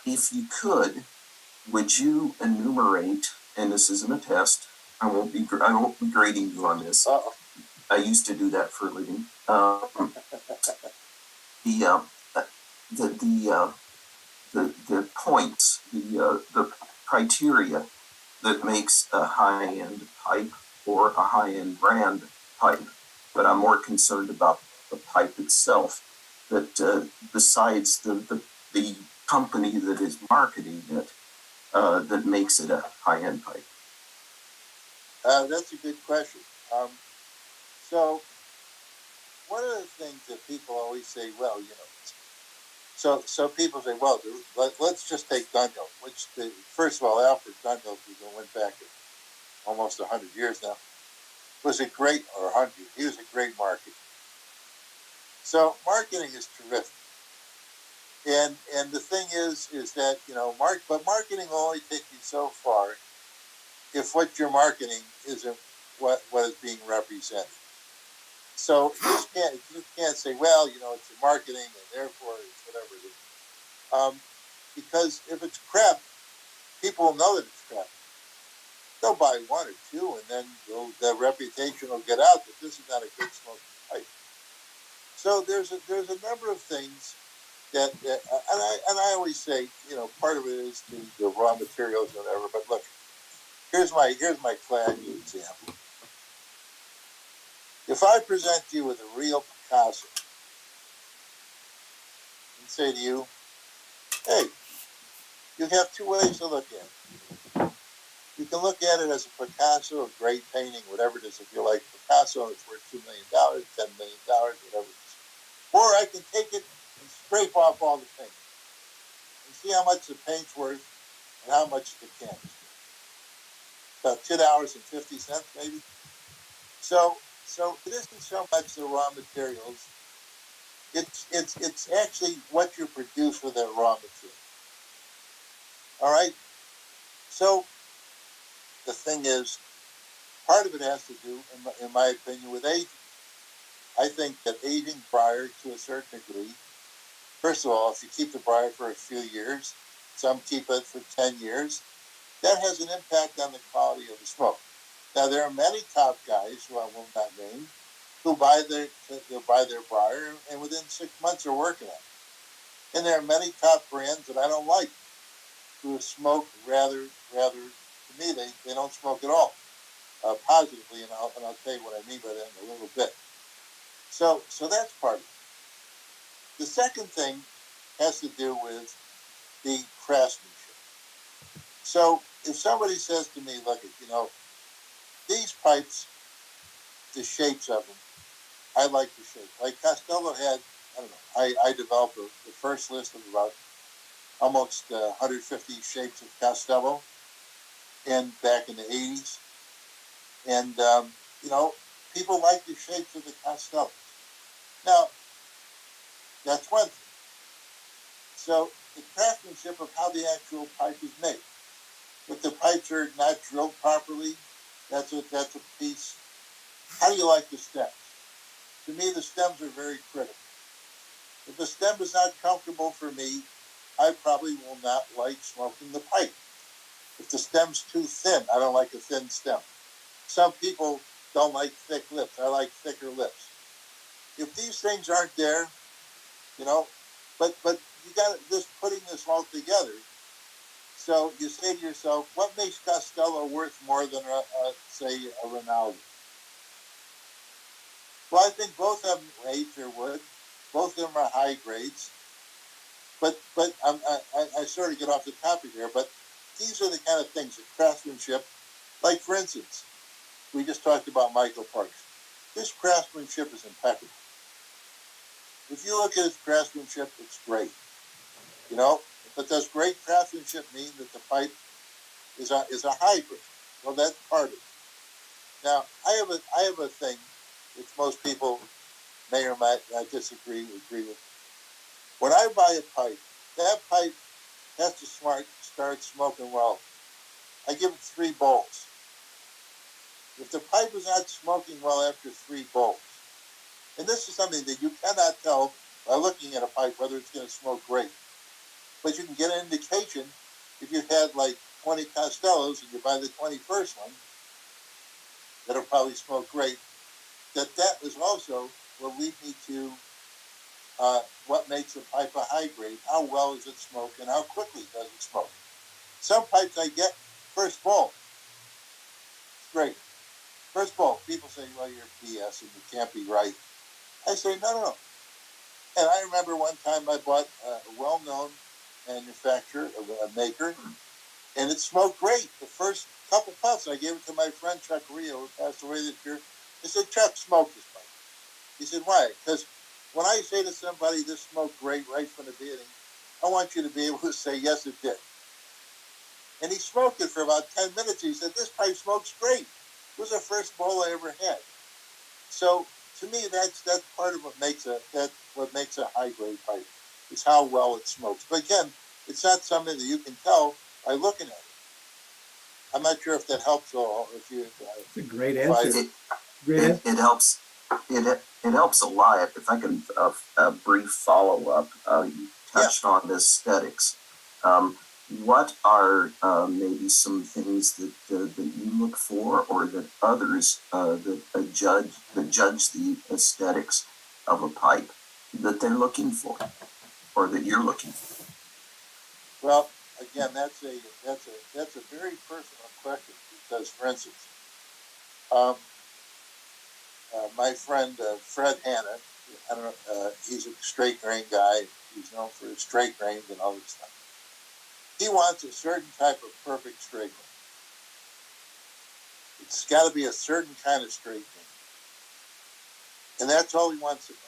If you could, would you enumerate? And this isn't a test. I won't be grading you on this. I used to do that for a living. The points, the criteria that makes a high-end pipe or a high-end brand pipe, but I'm more concerned about the pipe itself. That besides the company that is marketing it, that makes it a high-end pipe. That's a good question. So one of the things that people always say, well, so people say, well, let's just take Dunhill, which first of all, Alfred Dunhill, who went back almost 100 years now, was a great, or 100, he was a great marketer. So marketing is terrific. And the thing is that, but marketing will only take you so far if what you're marketing isn't what is being represented. So you can't say, well, it's a marketing and therefore it's whatever it is. Because if it's crap, people will know that it's crap. They'll buy one or two, and then the reputation will get out that this is not a good smoking pipe. So there's a number of things that and I always say, part of it is the raw materials and whatever. But look, here's my classic example. If I present you with a real Picasso and say to you, hey, you have two ways to look at it. You can look at it as a Picasso, a great painting, whatever it is. If you like Picasso, it's worth $2 million, $10 million, whatever it is. Or I can take it and scrape off all the paint and see how much the paint's worth and how much the canvas is worth. About $2.50 maybe. So it isn't so much the raw materials. It's actually what you produce with that raw material. All right. So the thing is, part of it has to do, in my opinion, with aging. I think that aging briar to a certain degree. First of all, if you keep the briar for a few years, some keep it for 10 years, that has an impact on the quality of the smoke. Now, there are many top guys, who I will not name, who buy their briar and within 6 months are working on it. And there are many top brands that I don't like, who smoke rather, to me, they don't smoke at all, positively, and I'll tell you what I mean by that in a little bit. So that's part of it. The second thing has to do with the craftsmanship. So if somebody says to me, look, these pipes, the shapes of them, I like the shape. Like Costello had, I don't know, I developed the first list of about almost 150 shapes of Costello back in the 80s. And, people like the shapes of the Costello. Now, that's one thing. So the craftsmanship of how the actual pipe is made. If the pipes are not drilled properly, that's a piece. How do you like the stems? To me, the stems are very critical. If the stem is not comfortable for me, I probably will not like smoking the pipe. If the stem's too thin, I don't like a thin stem. Some people don't like thick lips. I like thicker lips. If these things aren't there, but you got just putting this all together. So you say to yourself, what makes Costello worth more than, say, a Rinaldi? Well, I think both of them age or wood. Both of them are high grades. But I sort of get off the topic here. But these are the kind of things, the craftsmanship. Like, for instance, we just talked about Michael Parks. His craftsmanship is impeccable. If you look at his craftsmanship, it's great. You know, but does great craftsmanship mean that the pipe is a hybrid? Well, that's part of it. Now, I have a thing which most people may or might not agree with. When I buy a pipe, that pipe has to start smoking well. I give it 3 bowls. If the pipe is not smoking well after 3 bowls, and this is something that you cannot tell by looking at a pipe whether it's going to smoke great, but you can get an indication if you had like 20 Costellos and you buy the 21st one, that'll probably smoke great. That is also will lead me to what makes a pipe a high grade. How well does it smoke and how quickly does it smoke? Some pipes I get, first bowl, great. First bowl, people say, well, you're BS and you can't be right. I say, no. And I remember one time I bought a well-known manufacturer, a maker, and it smoked great. The first couple puffs, I gave it to my friend Chuck Rio, who passed away this year. I said, Chuck, smoke this pipe. He said, why? Because when I say to somebody this smoked great right from the beginning, I want you to be able to say, yes, it did. And he smoked it for about 10 minutes. He said, this pipe smokes great. It was the first bowl I ever had. So to me, that's part of what makes a high grade pipe. It's how well it smokes. But again, it's not something that you can tell by looking at it. I'm not sure if that helps all. If you, it's a great answer. It helps. It helps a lot. If I can, a brief follow up. You touched on the aesthetics. What are maybe some things that you look for, or that others that judge the aesthetics of a pipe that they're looking for, or that you're looking for? Well, again, that's a very personal question because, for instance, my friend Fred Hanna, I don't know, he's a straight grain guy. He's known for his straight grains and all this stuff. He wants a certain type of perfect straight grain. It's got to be a certain kind of straight grain. And that's all he wants to buy.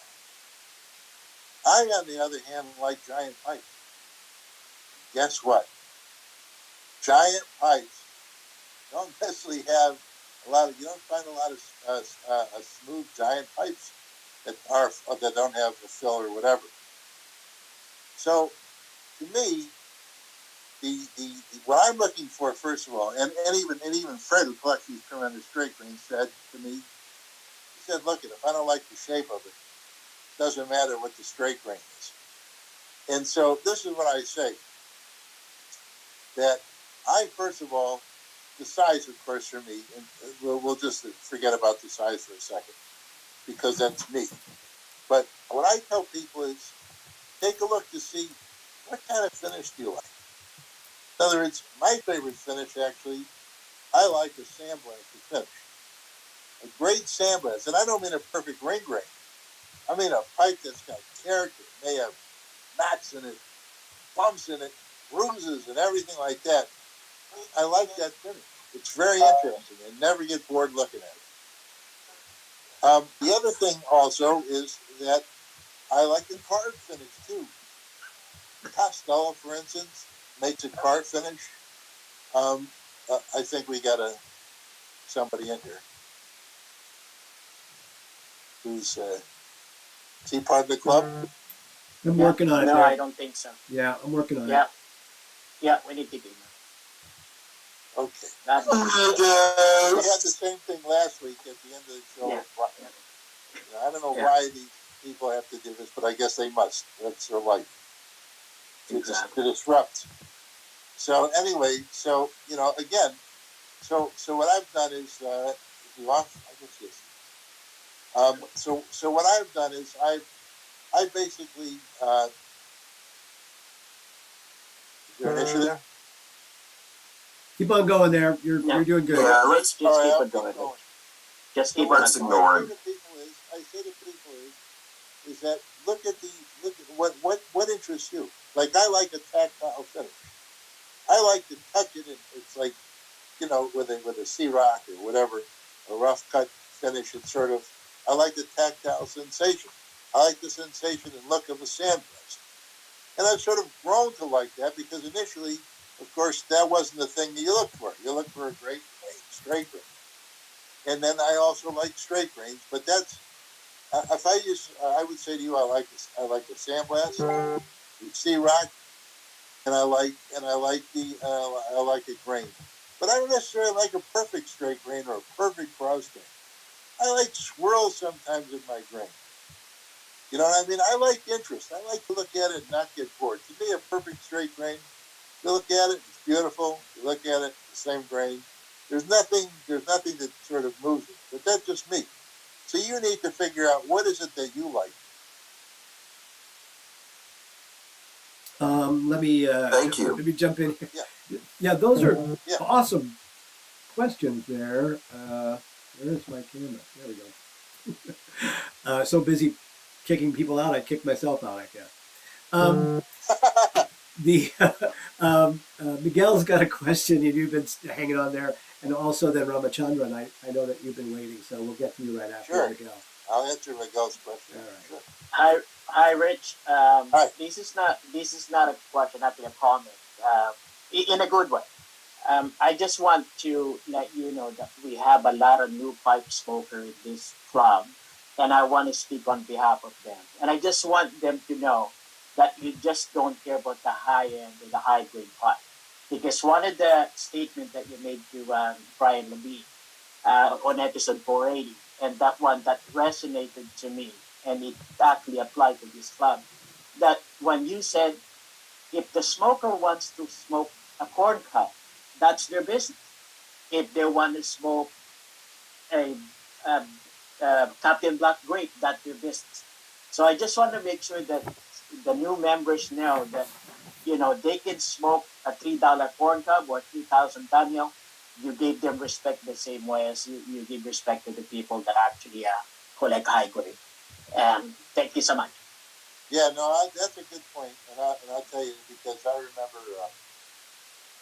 I, on the other hand, like giant pipes. Guess what? Giant pipes don't necessarily have you don't find a lot of smooth giant pipes that don't have a fill or whatever. So, to me, what I'm looking for, first of all, and even Fred, who collects these tremendous straight grains, said to me, he said, look, if I don't like the shape of it, it doesn't matter what the straight grain is. And so this is what I say, that I, first of all, the size, of course, for me, and we'll just forget about the size for a second, because that's me. But what I tell people is, take a look to see what kind of finish do you like. In other words, my favorite finish, actually, I like a sandblasted finish. A great sandblast, and I don't mean a perfect ring grain. I mean a pipe that's got character. It may have knots in it, bumps in it, bruises, and everything like that. I like that finish. It's very interesting. I never get bored looking at it. The other thing also is that I like the card finish too. Costello, for instance, makes a card finish. I think we got somebody in here who's is he part of the club? I'm working on it. No, there. I don't think so. Yeah, I'm working on Yeah, it. yeah, we need to do that. Okay. That's We had the same thing last week at the end of the show. Yeah. I don't know why these people have to do this, but I guess they must. That's their life. To disrupt. So anyway, again, so what I've done is you off? I guess yes. So what I've done is I basically is there an issue there? Keep on going there. You're doing good. Yeah, let's keep on going. Just keep on let's ignore him. I say to people is that look at what interests you. Like I like a tactile finish. I like to touch it, and it's like, you know, with a C-Rock or whatever, a rough cut finish. It's sort of, I like the tactile sensation. I like the sensation and look of a sandblast. And I've sort of grown to like that because initially, of course, that wasn't the thing that you looked for. You looked for a great grain, straight grain. And then I also like straight grains, but that's, if I use, I would say to you, I like the sandblast, the C-Rock, and I like a grain. But I don't necessarily like a perfect straight grain or a perfect cross grain. I like swirls sometimes in my grain. You know what I mean? I like interest. I like to look at it and not get bored. To me, a perfect straight grain, you look at it, it's beautiful. You look at it, the same grain. There's nothing that sort of moves me. But that's just me. So you need to figure out what is it that you like. Let me Thank you. let me jump in here. Yeah. Yeah, those are Yeah. awesome questions there. Where's my camera? There we go. So busy kicking people out, I kicked myself out, I guess. Miguel's got a question, and you've been hanging on there, and also then Ramachandran. I know that you've been waiting, so we'll get to you right after Sure. Miguel. I'll answer Miguel's question. All right. Sure. Hi, Rich. Hi. This is not a question, actually a comment. In a good way. I just want to let you know that we have a lot of new pipe smokers in this club, and I want to speak on behalf of them. And I just want them to know that you just don't care about the high end or the high grade pipe. Because one of the statements that you made to Brian Levine on episode 480, and that one that resonated to me, and it actually applied to this club, that when you said, if the smoker wants to smoke a corn cob, that's their business. If they want to smoke a, a, Captain Black grape, that's their business. So I just want to make sure that the new members know that they can smoke a $3 corn cob or 3,000 Daniel. You gave them respect the same way as you give respect to the people that actually collect high grade. Thank you so much. Yeah, no, that's a good point, and I'll tell you because I remember.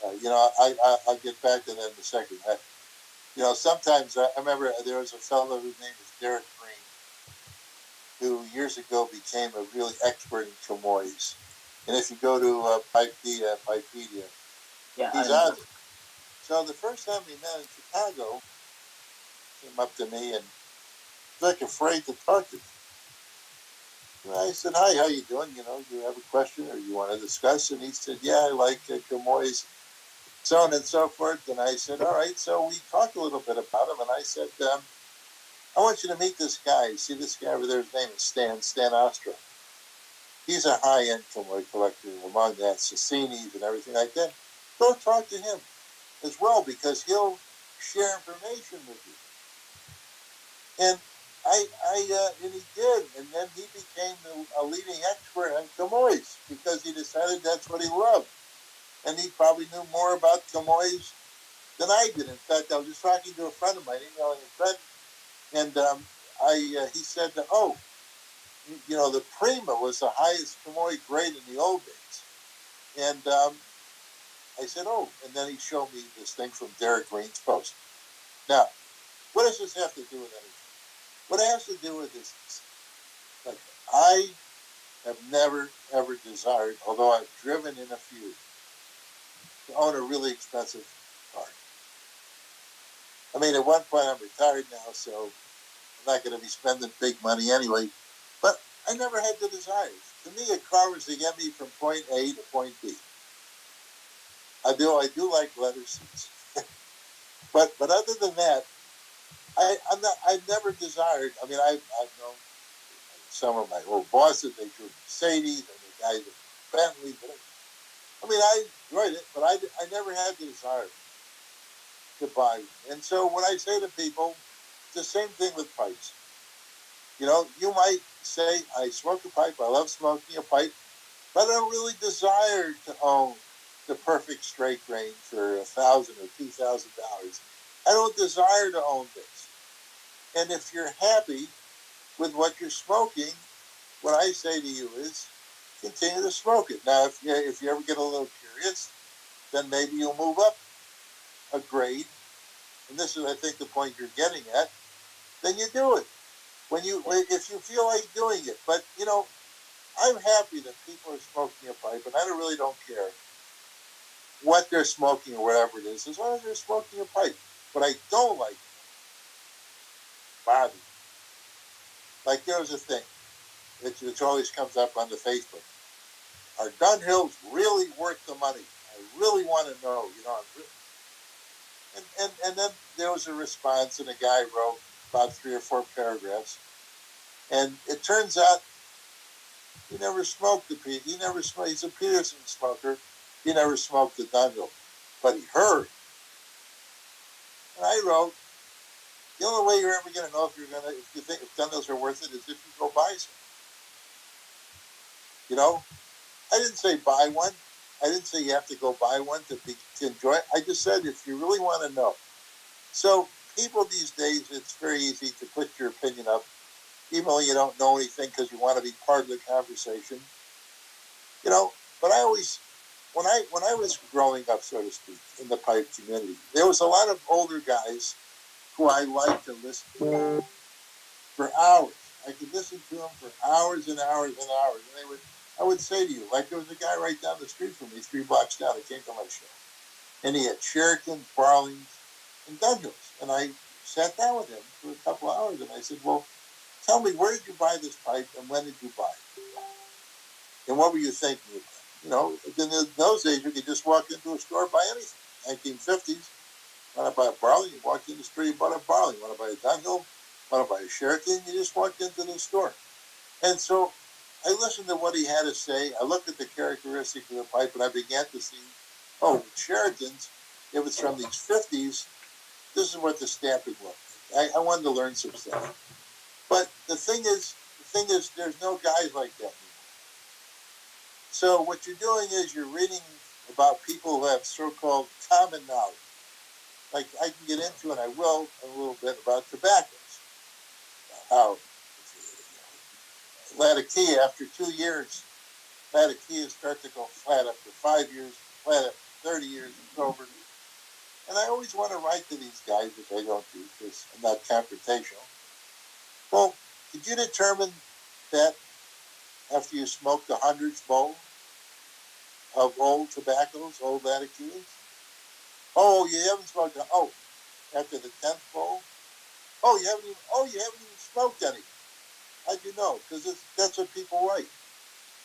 I'll get back to that in a second. Sometimes I remember there was a fellow whose name was Derek Green, who years ago became a really expert in chamois. And if you go to Pipedia, Yeah, he's on it. So the first time we met in Chicago, he came up to me and was like afraid to talk to me. And I said, "Hi, how you doing? Do you have a question or you want to discuss?" And he said, "Yeah, I like chamois." So on and so forth. And I said, all right. So we talked a little bit about him. And I said, I want you to meet this guy. See this guy over there? His name is Stan Ostra. He's a high-end chamois collector among that, Cecinis and everything like that. Go talk to him as well because he'll share information with you. And and he did. And then he became a leading expert on chamois because he decided that's what he loved. And he probably knew more about chamois than I did. In fact, I was just talking to a friend of mine, emailing a friend, and he said, "Oh, the Prima was the highest chamois grade in the old days." And I said, "Oh," and then he showed me this thing from Derek Green's post. Now, what does this have to do with anything? What it has to do with is this. Like, I have never, ever desired, although I've driven in a few, to own a really expensive car. I mean, at one point, I'm retired now, so I'm not going to be spending big money anyway. But I never had the desire. To me, a car was to get me from point A to point B. I do like leather seats. but other than that, I've never desired. I mean, I've known some of my old bosses. They drove Mercedes, and the guys at Bentley. But I mean, I enjoyed it, but I never had the desire to buy one. And so when I say to people, it's the same thing with pipes. You might say, I smoke a pipe, I love smoking a pipe, but I don't really desire to own the perfect straight grain for $1,000 or $2,000. I don't desire to own this. And if you're happy with what you're smoking, what I say to you is continue to smoke it. Now, if you ever get a little curious, then maybe you'll move up a grade. And this is, I think, the point you're getting at. Then you do it if you feel like doing it. But I'm happy that people are smoking a pipe, and I really don't care what they're smoking or whatever it is, as long as they're smoking a pipe. What I don't like, bother. Like there was a thing which always comes up on the Facebook. Are Dunhills really worth the money? I really want to know. And then there was a response, and a guy wrote about 3 or 4 paragraphs, and it turns out he never smoked the Pete. He never smoked. He's a Peterson smoker. He never smoked the Dunhill, but he heard. And I wrote, the only way you're ever going to know if you think if Dunhills are worth it is if you go buy some. I didn't say buy one. I didn't say you have to go buy one to enjoy it. I just said if you really want to know. So people these days, it's very easy to put your opinion up, even though you don't know anything because you want to be part of the conversation. But I always, when I was growing up, so to speak, in the pipe community, there was a lot of older guys who I liked to listen to for hours. I could listen to them for hours and hours and hours, and I would say to you, like there was a guy right down the street from me, 3 blocks down, that came to my show, and he had Sheratons, Barlings, and Dunhills, and I sat down with him for a couple of hours, and I said, well, tell me, where did you buy this pipe, and when did you buy it? And what were you thinking about? In those days, you could just walk into a store and buy anything. 1950s, want to buy a barley, you walked in the store, you bought a barley. You want to buy a Dunhill, want to buy a Sheraton, you just walked into the store. And so I listened to what he had to say. I looked at the characteristics of the pipe, and I began to see, Sheratons, if it's from these 50s, this is what the stamping looked like. I wanted to learn some stuff. But the thing is, there's no guys like that anymore. So what you're doing is you're reading about people who have so-called common knowledge. Like I can get into, and I will, a little bit about tobaccos. How Latakia, after 2 years, Latakia start to go flat after 5 years, flat after 30 years and sober. And I always want to write to these guys, which I don't do because I'm not confrontational. Well, did you determine that after you smoked the 100th bowl of old tobaccos, old Latakias? Oh, you haven't smoked it. Oh, after the 10th bowl? Oh, you haven't even smoked any. How'd you know? Because that's what people write.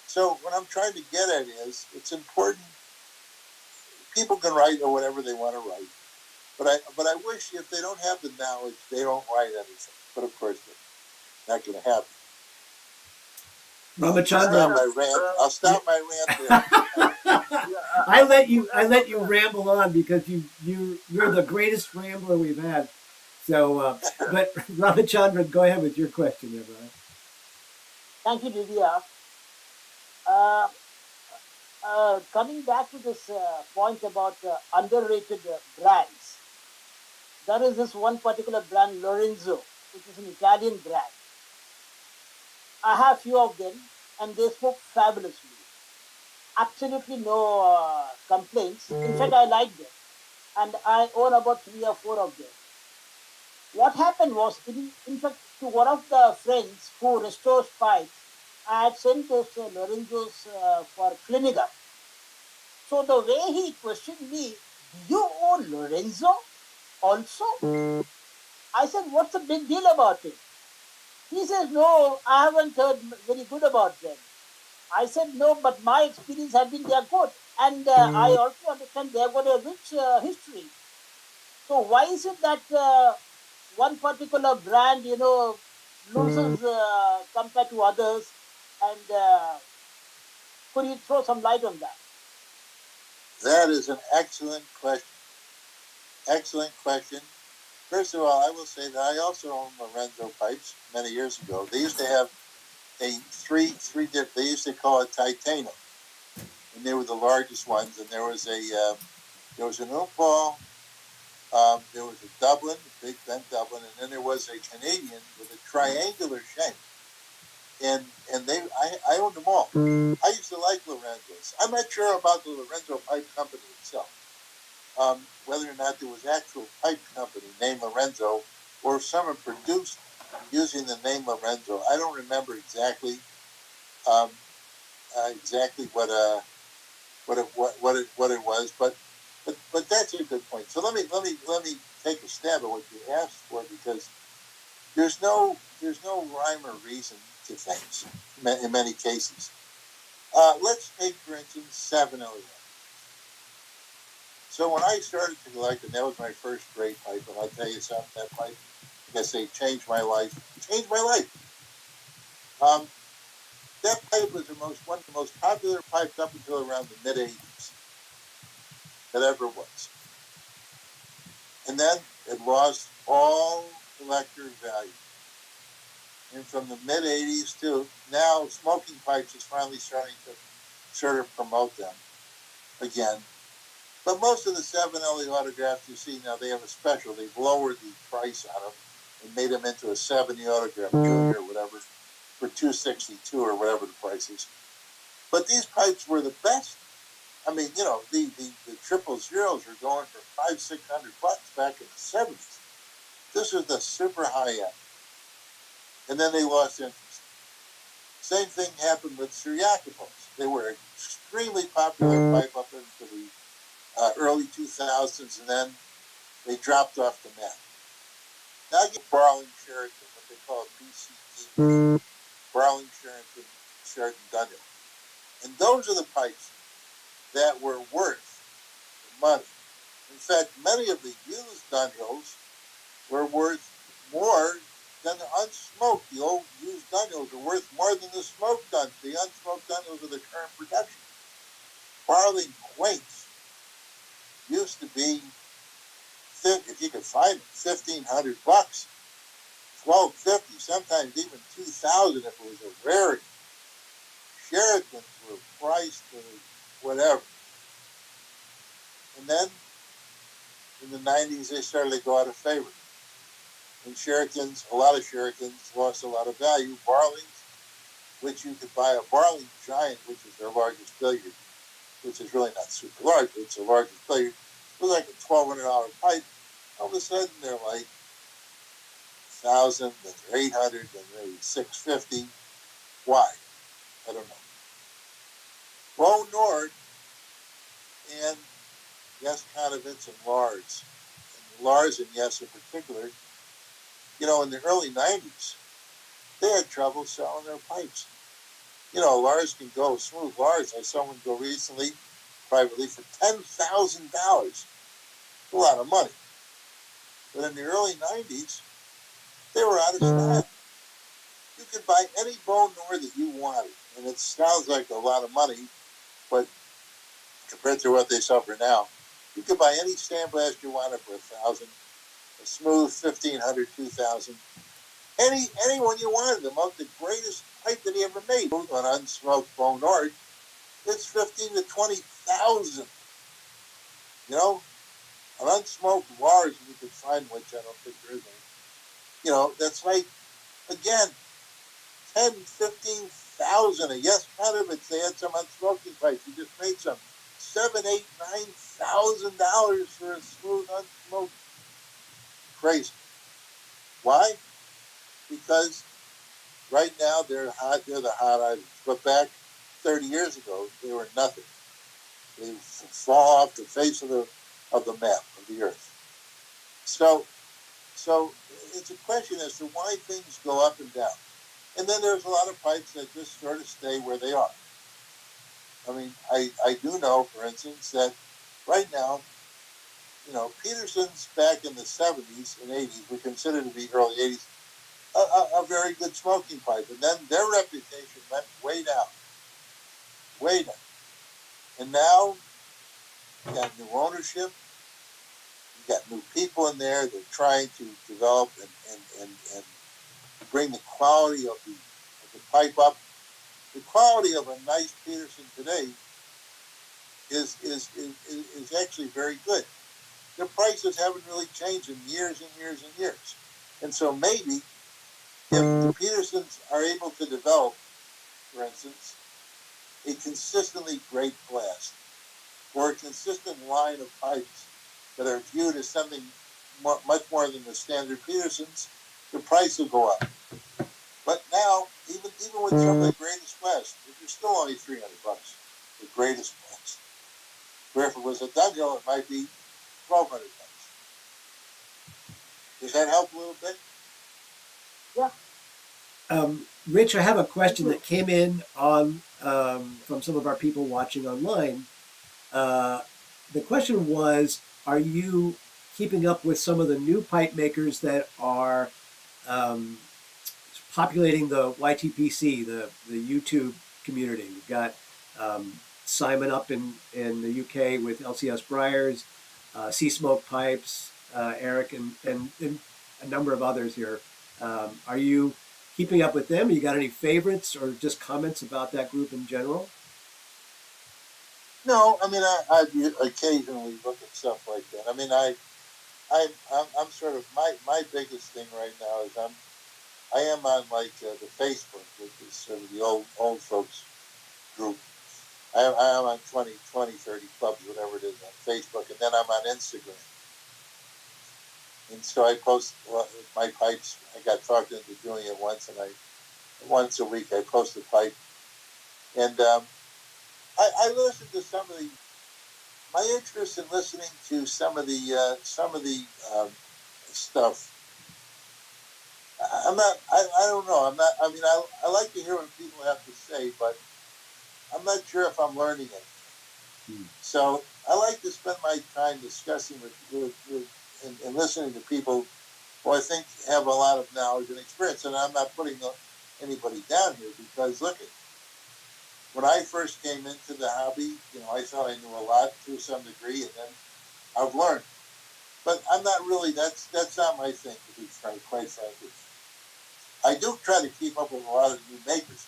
So what I'm trying to get at is, it's important. People can write or whatever they want to write, but I wish if they don't have the knowledge, they don't write anything. But of course, it's not going to happen. Ramachandra, I'll stop my rant there. I let you ramble on because you're the greatest rambler we've had. So, but Ramachandra, go ahead with your question there, brother. Thank you, Divya. Coming back to this point about underrated brands, there is this one particular brand, Lorenzo, which is an Italian brand. I have few of them, and they smoke fabulously. Absolutely no complaints. In fact, I like them, and I own about 3 or 4 of them. What happened was, in fact, to one of the friends who restores pipes, I had sent those Lorenzos for cleaning up. So the way he questioned me, do you own Lorenzo also? I said, what's the big deal about it? He says, no, I haven't heard very good about them. I said, no, but my experience has been they are good. And I also understand they have got a rich history. So why is it that one particular brand, loses compared to others? And could you throw some light on that? That is an excellent question. Excellent question. First of all, I will say that I also owned Lorenzo Pipes many years ago. They used to have a three dip. They used to call it Titano, and they were the largest ones. And there was an Oopal, there was a Dublin, Big Ben Dublin, and then there was a Canadian with a triangular shank. and I owned them all. I used to like Lorenzo's. I'm not sure about the Lorenzo Pipe Company itself, whether or not there was actual pipe company named Lorenzo, or if someone produced using the name Lorenzo. I don't remember exactly um, exactly what it was, but that's a good point. So let me take a stab at what you asked for, because there's no rhyme or reason to things in many cases. Let's take, for instance, 7 Elliott. So when I started to collect, and that was my first great pipe, and I'll tell you something, that pipe, like I say, changed my life. Changed my life. That pipe was one of the most popular pipes up until around the mid '80s that ever was, and then it lost all collector value. And from the mid '80s to now, smoking pipes is finally starting to sort of promote them again. But most of the 7 LE autographs you see now, they have a special. They've lowered the price on them and made them into a 70 autograph junior or whatever for $262 or whatever the price is. But these pipes were the best. I mean, you know, the 000s were going for $500-600 back in the 70s. This is the super high end. And then they lost interest. Same thing happened with Suryakopos. They were an extremely popular pipe up into the early 2000s, and then they dropped off the map. Now I get Barling Sheraton, what they call BCD, Barling Sheraton Dunhill. And those are the pipes that were worth the money. In fact, many of the used Dunhills were worth more than the unsmoked. The old used Dunhills are worth more than the smoked Dunhills, the unsmoked Dunhills of the current production. Barling Quaints used to be, if you could find it, $1,500, $1,250, sometimes even $2,000 if it was a rarity. Sheratons were priced to whatever. And then in the 90s, they started to go out of favor. And Sheratons, a lot of Sheratons lost a lot of value. Barlings, which you could buy a Barling Giant, which is their largest billiard, which is really not super large, but it's the largest billiard. It was like a $1,200 pipe. All of a sudden, they're like 1,000, then they're 800, then they're 650. Why? I don't know. Bo Nord and Yes Conovitz and Lars, and Yes in particular, you know, in the early 90s, they had trouble selling their pipes. You know, Lars can go smooth. Lars, I saw one go recently, privately, for $10,000. A lot of money. But in the early 90s, they were out of style. You could buy any Bo Nord that you wanted, and it sounds like a lot of money, but compared to what they sell for now, you could buy any sandblast you wanted for $1,000, a smooth $1,500, $2,000. Anyone you wanted, the greatest pipe that he ever made, an unsmoked Bo Nord, it's $15,000 to $20,000. You know, an unsmoked Lars, if you could find, which I don't think there is any. You know, that's like, again, $10,000, $15,000. Yes, kind of. They had some unsmoking pipes. You just made some $7,000, $8,000, $9,000 for a smooth unsmoked. Crazy. Why? Because right now they're hot. They're the hot items. But back 30 years ago, they were nothing. They fall off the face of the map of the earth. So it's a question as to why things go up and down. And then there's a lot of pipes that just sort of stay where they are. I mean, I do know, for instance, that right now, you know, Peterson's back in the 70s and 80s were considered to be early 80s a very good smoking pipe. And then their reputation went way down. Way down. And now you got new ownership. You got new people in there. They're trying to develop and bring the quality of the pipe up. The quality of a nice Peterson today is actually very good. Their prices haven't really changed in years and years and years. And so maybe if the Petersons are able to develop, for instance, a consistently great blast or a consistent line of pipes that are viewed as something much more than the standard Petersons, the price will go up. But now, even with some of the greatest blast, they're still only $300. The greatest blast. Where if it was a Dughill, it might be $1,200. Does that help a little bit? Yeah. Rich, I have a question that came in on from some of our people watching online. The question was, are you keeping up with some of the new pipe makers that are populating the YTPC, the YouTube community? We've got Simon up in the UK with LCS Briars, Sea Smoke Pipes, Eric, and a number of others here. Are you keeping up with them? You got any favorites or just comments about that group in general? No, I mean I occasionally look at stuff like that. I mean I'm sort of my biggest thing right now is I am on like the Facebook, which is sort of the old folks group. I am on 20, 30 clubs, whatever it is, on Facebook, and then I'm on Instagram. And so I post my pipes. I got talked into doing it once a week I post a pipe. And I listen to some of the, my interest in listening to some of the stuff. I don't know. I mean, I like to hear what people have to say, but I'm not sure if I'm learning it. So I like to spend my time discussing and listening to people who I think have a lot of knowledge and experience. And I'm not putting anybody down here because look at, when I first came into the hobby, I thought I knew a lot to some degree, and then I've learned. But I'm not really, that's not my thing, to be frank, quite frankly. I do try to keep up with a lot of new makers.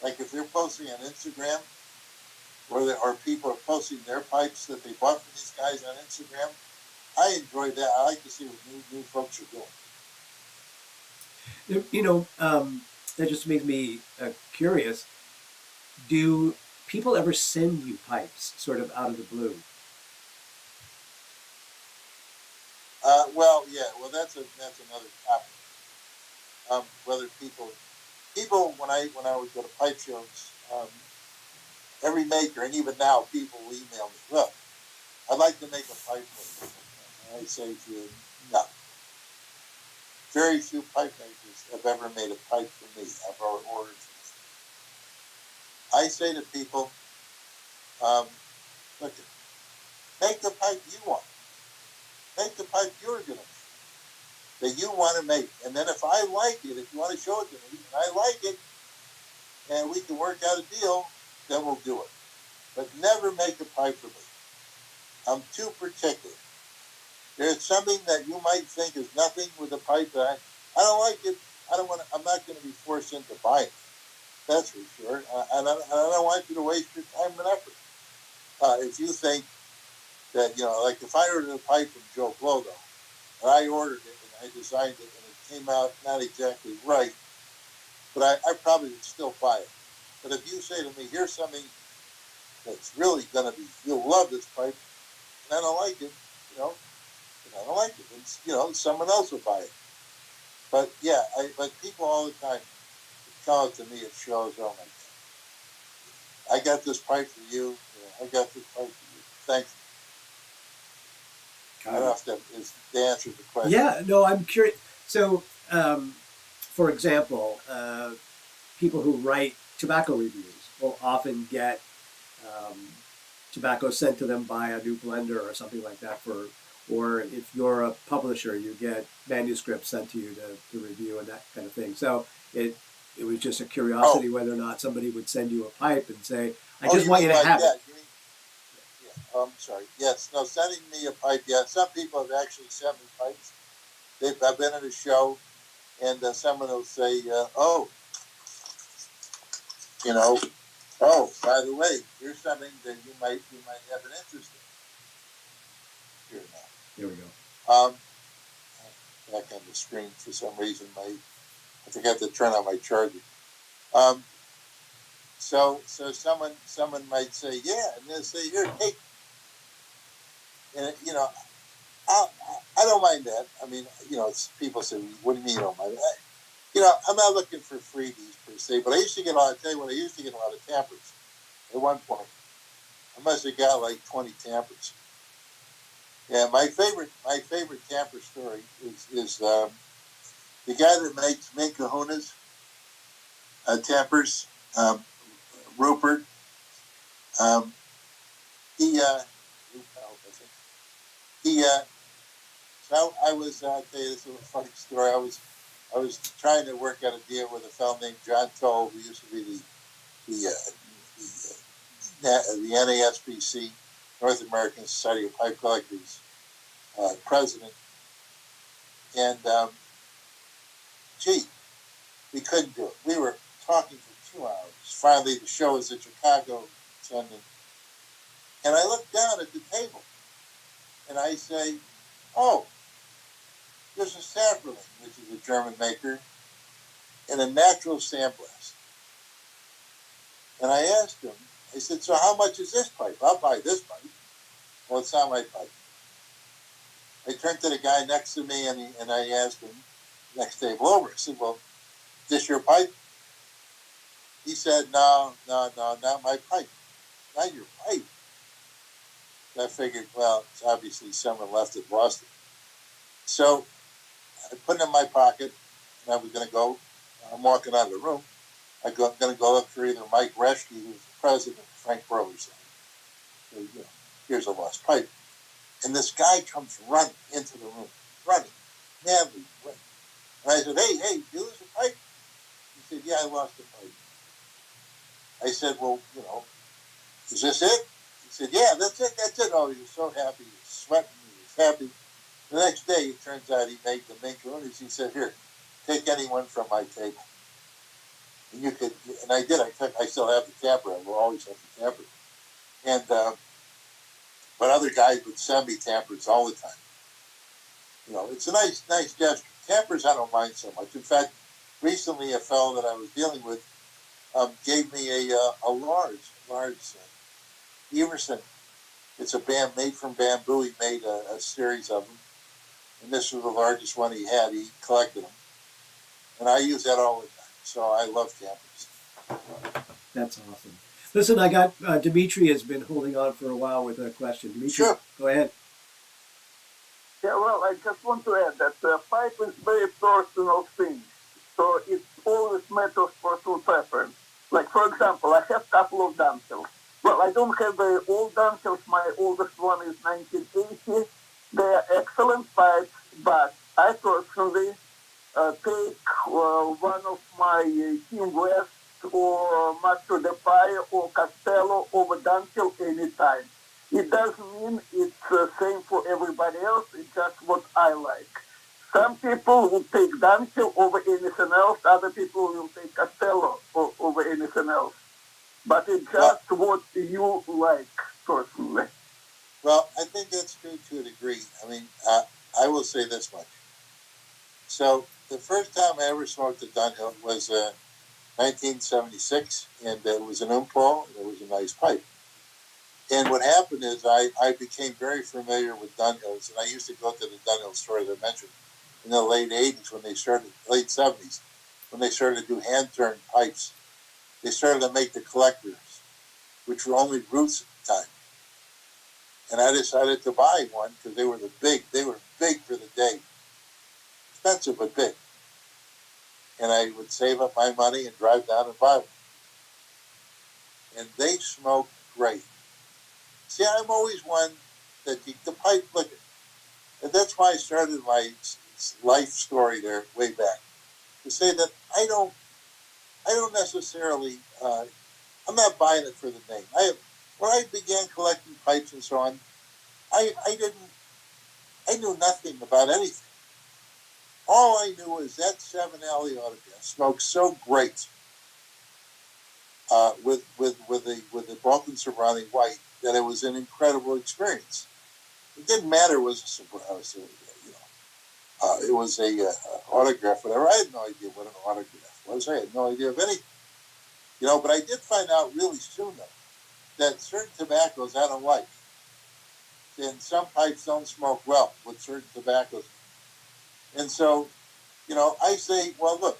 Like if they're posting on Instagram, or people are posting their pipes that they bought from these guys on Instagram, I enjoy that. I like to see what new folks are doing. That just makes me curious. Do people ever send you pipes sort of out of the blue? Well, yeah. Well, that's another topic. Whether people when I would go to pipe shows, every maker, and even now, people will email me. Look, I'd like to make a pipe for you. And I say to you, no. Very few pipe makers have ever made a pipe for me. I've already ordered from them. I say to people, look, make the pipe you want. Make the pipe you're going to make, that you want to make. And then if I like it, if you want to show it to me, and I like it, and we can work out a deal, then we'll do it. But never make a pipe for me. I'm too particular. There's something that you might think is nothing with a pipe that I don't like it. I'm not going to be forced into buying it. That's for sure. And I don't want you to waste your time and effort. If you think that, like if I ordered a pipe from Joe Blow, and I ordered it and I designed it and it came out not exactly right, but I probably would still buy it. But if you say to me, here's something that's really going to be, you'll love this pipe, and I don't like it, and I don't like it, and, someone else will buy it. But yeah, but people all the time come up to me at shows, oh my God, I got this pipe for you, I got this pipe for you, thanks. I don't know if that is the answer to the question. Yeah, no, I'm curious. So, for example, people who write tobacco reviews will often get tobacco sent to them by a new blender or something like that or if you're a publisher, you get manuscripts sent to you to review and that kind of thing. So it was just a curiosity whether or not somebody would send you a pipe and say, I just want you to have it. Yeah, I'm sorry. Yes, no, sending me a pipe, yeah. Some people have actually sent me pipes. I've been at a show, and someone will say, by the way, here's something that you might have an interest in. Here now. There we go. Back on the screen for some reason, I forgot to turn on my charger. So someone might say, yeah, and they'll say, here, take. And I don't mind that. I mean, people say, what do you mean you don't mind? I'm not looking for freebies per se, but I used to get I used to get a lot of tampers at one point. I must have got like 20 tampers. Yeah, my favorite tamper story is the guy that makes Mink Kahunas, tampers, Rupert. He so I was I'll tell you this little funny story. I was trying to work out a deal with a fellow named John Toll, who used to be the NASPC, North American Society of Pipe Collectors, president. And we couldn't do it. We were talking for 2 hours. Finally, the show was at Chicago, Sunday. And I looked down at the table, and I say, oh, there's a Saffron, which is a German maker, and a natural sandblast. And I asked him, I said, so how much is this pipe? I'll buy this pipe. Well, it's not my pipe. I turned to the guy next to me, and I asked him, next table over, I said, well, is this your pipe? He said, no, not my pipe. Not your pipe. I figured, well, it's obviously someone left it, lost it. So I put it in my pocket, and I was going to go. I'm walking out of the room. I'm going to go look for either Mike Reschke, who's the president of Frank Brothers. So, here's a lost pipe. And this guy comes running into the room, madly running. And I said, hey, you lose a pipe? He said, yeah, I lost a pipe. I said, well, is this it? He said, yeah, that's it. Oh, he was so happy. He was sweating. He was happy. The next day, it turns out he made the mink kahunas. He said, here, take anyone from my table. And I did. I still have the tamper. I will always have the tamper. And, but other guys would send me tampers all the time. It's a nice gesture. Tampers, I don't mind so much. In fact, recently, a fellow that I was dealing with gave me a large Everson. It's a band made from bamboo. He made a series of them. And this was the largest one he had. He collected them. And I use that all the time. So I love tampers. That's awesome. Listen, I got Dimitri has been holding on for a while with a question. Dimitri, sure. Go ahead. Yeah, well, I just want to add that pipe is very personal thing. So it always matters personal preference. Like, for example, I have a couple of dunsels. Well, I don't have very old dunsels. My oldest one is 1980. They are excellent pipes, but I personally take one of my Team West or Master de Fire or Castello over Dunkel anytime. It doesn't mean it's the same for everybody else. It's just what I like. Some people will take Dunkel over anything else. Other people will take Castello over anything else. But it's just what you like personally. Well, I think that's true to a degree. I mean, I will say this much. So the first time I ever smoked a Dunhill was 1976, and it was an Umpol, and it was a nice pipe. And what happened is I became very familiar with Dunhills, and I used to go to the Dunhill store that I mentioned in the late 80s late 70s, when they started to do hand-turned pipes. They started to make the collectors, which were only roots at the time. And I decided to buy one because they were big for the day. Expensive, but big. And I would save up my money and drive down and buy one. And they smoke great. See, I'm always one that the pipe, look, and that's why I started my life story there way back, to say that I don't necessarily, I'm not buying it for the name. When I began collecting pipes and so on, I knew nothing about anything. All I knew was that 7 Alley Autograph smoked so great with the Balkan Sobrani White that it was an incredible experience. It didn't matter was a it was a autograph, whatever. I had no idea what an autograph was. I had no idea of anything, but I did find out really soon, though, that certain tobaccos I don't like. And some pipes don't smoke well with certain tobaccos. And so, I say, well, look,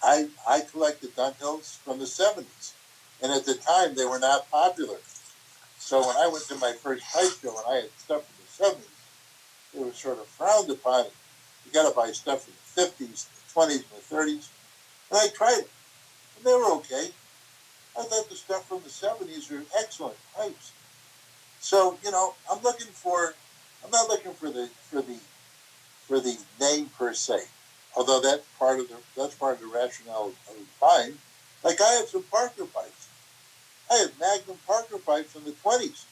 I collected Dunhills from the 70s. And at the time, they were not popular. So when I went to my first pipe show and I had stuff from the 70s, it was sort of frowned upon it. You got to buy stuff from the 50s, the 20s, and the 30s. And I tried it. And they were okay. I thought the stuff from the 70s were excellent pipes. So, I'm not looking for the name per se. Although that's part of the rationale of buying. Like I have some Parker pipes. I have Magnum Parker pipes from the 20s.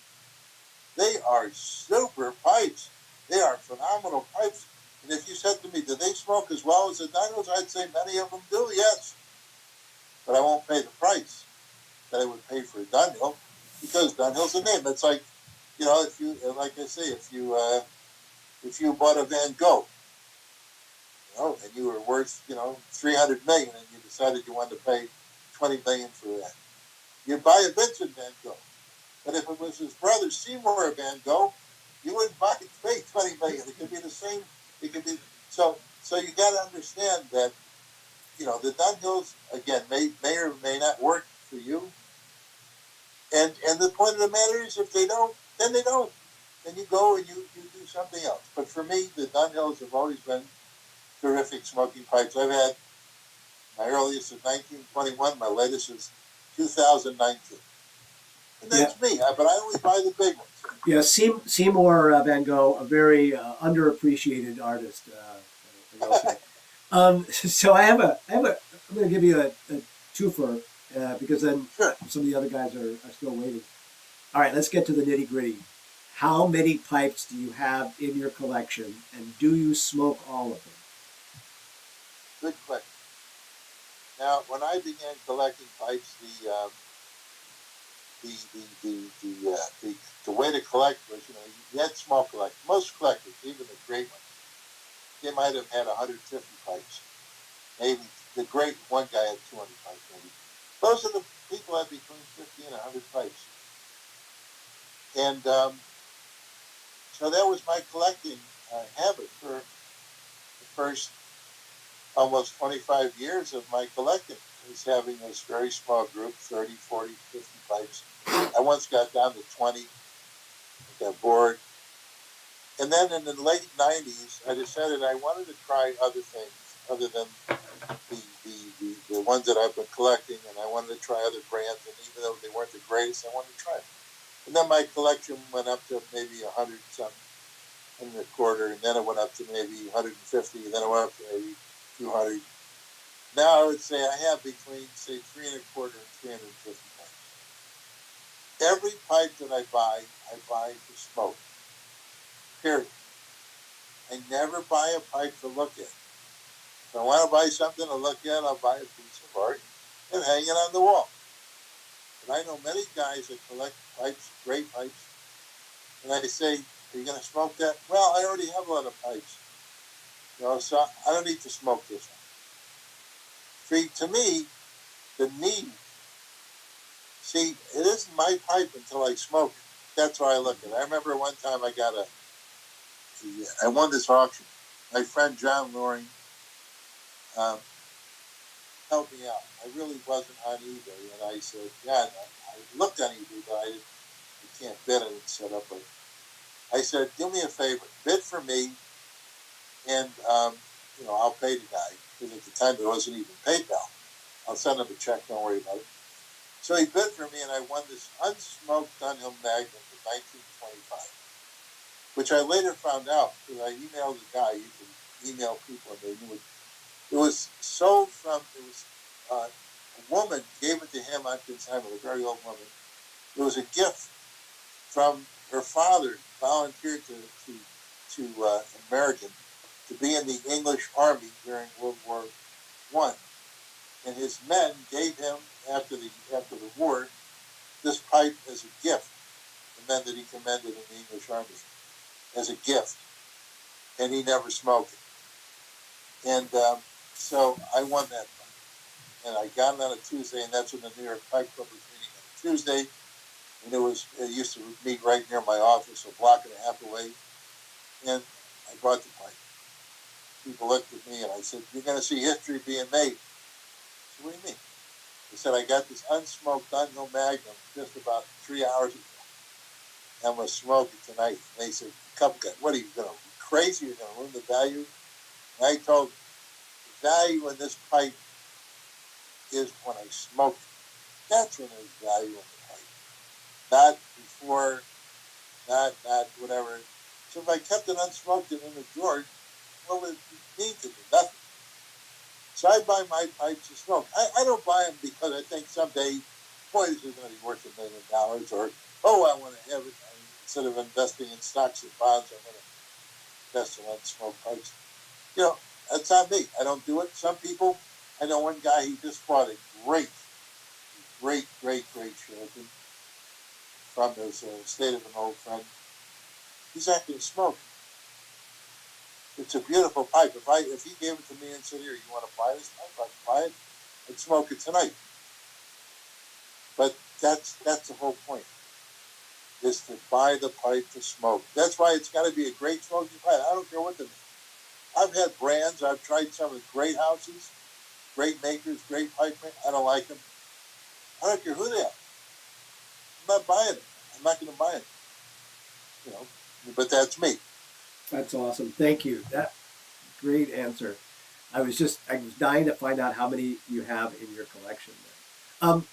They are super pipes. They are phenomenal pipes. And if you said to me, do they smoke as well as the Dinos? I'd say many of them do, yes. But I won't pay the price that I would pay for a Dunhill because Dunhill's a name. It's like, if you, like I say, if you bought a Van Gogh, and you were worth, 300 million and you decided you wanted to pay 20 million for that, you'd buy a Vincent Van Gogh. But if it was his brother Seymour Van Gogh, you wouldn't pay 20 million. It could be the same. It could be so. So you got to understand that the Dunhills again may or may not work for you. And the point of the matter is, if they don't, then they don't. Then you go and you do something else. But for me, the Dunhills have always been terrific smoking pipes. I've had my earliest is 1921. My latest is 2019. And that's me, but I only buy the big ones. Yeah, Seymour Van Gogh, a very underappreciated artist. I will say. So I'm going to give you a twofer because then some of the other guys are still waiting. All right, let's get to the nitty gritty. How many pipes do you have in your collection, and do you smoke all of them? Good question. Now, when I began collecting pipes, the way to collect was, you had small collectors. Most collectors, even the great ones, they might have had 150 pipes. Maybe the great one guy had 200 pipes. Maybe those are the people that had between 50 and 100 pipes. And so that was my collecting habit for the first almost 25 years of my collecting. Was having this very small group, 30, 40, 50 pipes. I once got down to 20. I got bored. And then in the late 90s, I decided I wanted to try other things other than the ones that I've been collecting, and I wanted to try other brands, and even though they weren't the greatest, I wanted to try them. And then my collection went up to maybe 100 something and a quarter, and then it went up to maybe 150, and then it went up to maybe 200. Now I would say I have between, say, 3 1/4 and 350 pipes. Every pipe that I buy to smoke. Period. I never buy a pipe to look at. If I want to buy something to look at, I'll buy a piece of art and hang it on the wall. But I know many guys that collect pipes, great pipes, and I say, are you going to smoke that? Well, I already have a lot of pipes. So I don't need to smoke this one. See, to me, the need, it isn't my pipe until I smoke it. That's how I look at it. I remember one time I won this auction. My friend John Loring helped me out. I really wasn't on eBay, and I said, I looked on eBay, but I can't bid it and set up a. I said, do me a favor, bid for me, and I'll pay the guy, because at the time there wasn't even PayPal. I'll send him a check, don't worry about it. So he bid for me, and I won this unsmoked Dunhill Magnum from 1925, which I later found out, because I emailed the guy. You can email people, and they knew it. It was sold from, a woman gave it to him on consignment, a very old woman. It was a gift from her father, volunteered to American to be in the English Army during World War I. And his men gave him, after the war, this pipe as a gift. The men that he commanded in the English Army, as a gift. and he never smoked it. And so I won that fight. And I got it on a Tuesday, and that's when the New York Fight Club was meeting on a Tuesday. And it used to meet right near my office, a block and a half away. And I bought the fight. People looked at me, and I said, "You're going to see history being made." I said, "What do you mean?" He said, "I got this unsmoked Dunhill Magnum just about 3 hours ago. I'm going to smoke it tonight." And they said, "What are you going to be crazy? You're going to ruin the value?" And I told them, the value in this pipe is when I smoke it. That's when there's value in the pipe. Not before, not whatever. So if I kept it unsmoked and in the drawer, what would it mean to me? Nothing. So I buy my pipes to smoke. I don't buy them because I think someday, boy, this is going to be worth $1 million, or, oh, I want to have it. Instead of investing in stocks and bonds, I'm going to invest in unsmoked pipes. You know, that's not me. I don't do it. Some people, I know one guy, he just bought a great Cherokee from his state of an old friend. He's not going to smoke. It's a beautiful pipe. If he gave it to me and said, "Here, you want to buy this pipe?" I'd buy it. I'd smoke it tonight. But that's the whole point, is to buy the pipe to smoke. That's why it's got to be a great smoking pipe. I don't care what the name. I've had brands. I've tried some of the great houses, great makers, great pipe makers. I don't like them. I don't care who they are. I'm not buying it. I'm not going to buy it. You know, but that's me. That's awesome. Thank you. That great answer. I was dying to find out how many you have in your collection.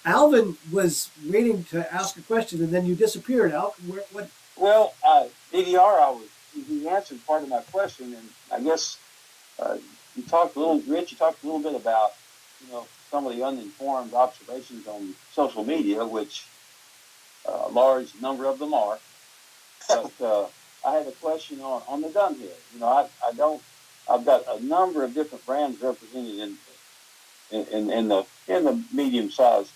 Alvin was waiting to ask a question, and then you disappeared. Al, what? Well, DDR, he answered part of my question, and I guess you talked a little bit about, some of the uninformed observations on social media, which a large number of them are. But I had a question on the Dunhill. I've got a number of different brands represented in the medium-sized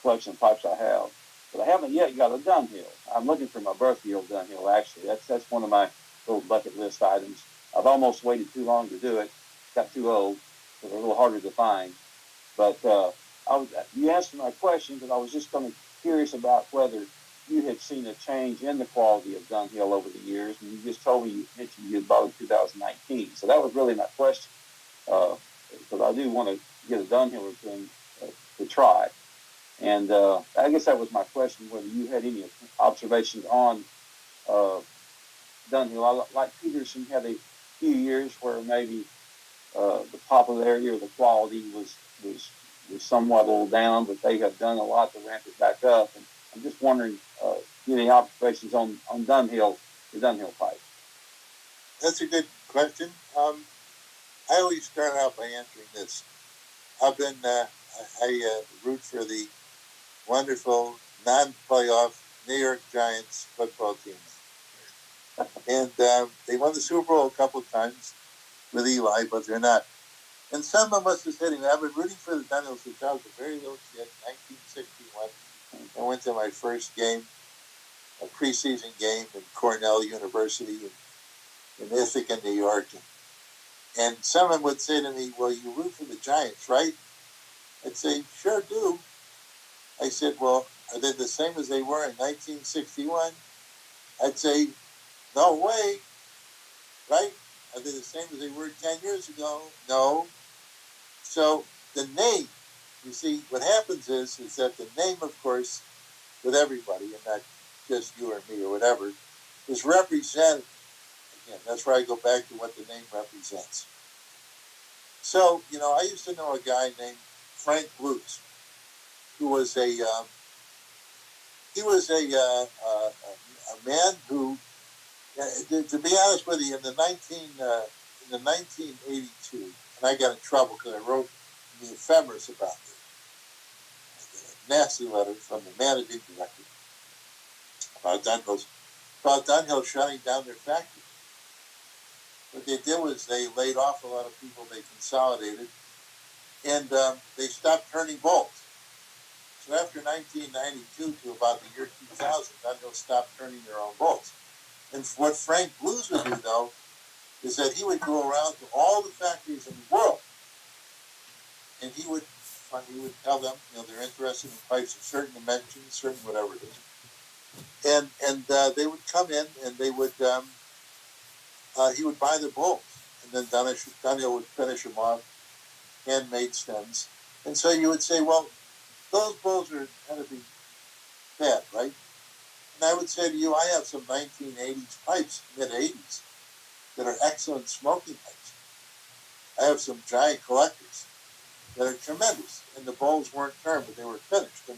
collection of pipes I have, but I haven't yet got a Dunhill. I'm looking for my birth year Dunhill. Actually, that's one of my little bucket list items. I've almost waited too long to do it. Got too old, so they're a little harder to find. But you answered my question, because I was just curious about whether you had seen a change in the quality of Dunhill over the years, and you just told me you mentioned you had bought in 2019. So that was really my question, because I do want to get a Dunhill or two to try. And I guess that was my question, whether you had any observations on Dunhill. Like Peterson had a few years where maybe the popularity or the quality was somewhat a little down, but they have done a lot to ramp it back up. And I'm just wondering, any observations on Dunhill, the Dunhill pipe? That's a good question. I always start out by answering this. I root for the wonderful non-playoff New York Giants football team. And they won the Super Bowl a couple of times with Eli, but they're not. And someone must have said, I've been rooting for the Dunhills since I was a very little kid, 1961. I went to my first game, a preseason game in Cornell University in Ithaca, New York. And someone would say to me, "Well, you root for the Giants, right?" I'd say, "Sure do." I said, "Well, are they the same as they were in 1961? I'd say, "No way." Right? Are they the same as they were 10 years ago? No. So the name, you see, what happens is that the name, of course, with everybody, and not just you or me or whatever, is represented. Again, that's where I go back to what the name represents. So, I used to know a guy named Frank Blues, who was a man who, to be honest with you, in the 1982, and I got in trouble because I wrote in the ephemeris about this. I got a nasty letter from the managing director about Dunhill shutting down their factory. What they did was they laid off a lot of people, they consolidated, and they stopped turning bolts. So after 1992 to about the year 2000, Dunhill stopped turning their own bolts. And what Frank Blues would do, though, is that he would go around to all the factories in the world, and he would tell them, they're interested in pipes of certain dimensions, certain whatever it is, and they would come in and they would he would buy the bowls, and then Dunhill would finish them off, handmade stems, and so you would say, well, those bowls are going to be bad, right? And I would say to you, I have some 1980s pipes, mid 80s, that are excellent smoking pipes. I have some giant collectors that are tremendous, and the bowls weren't turned, but they were finished. And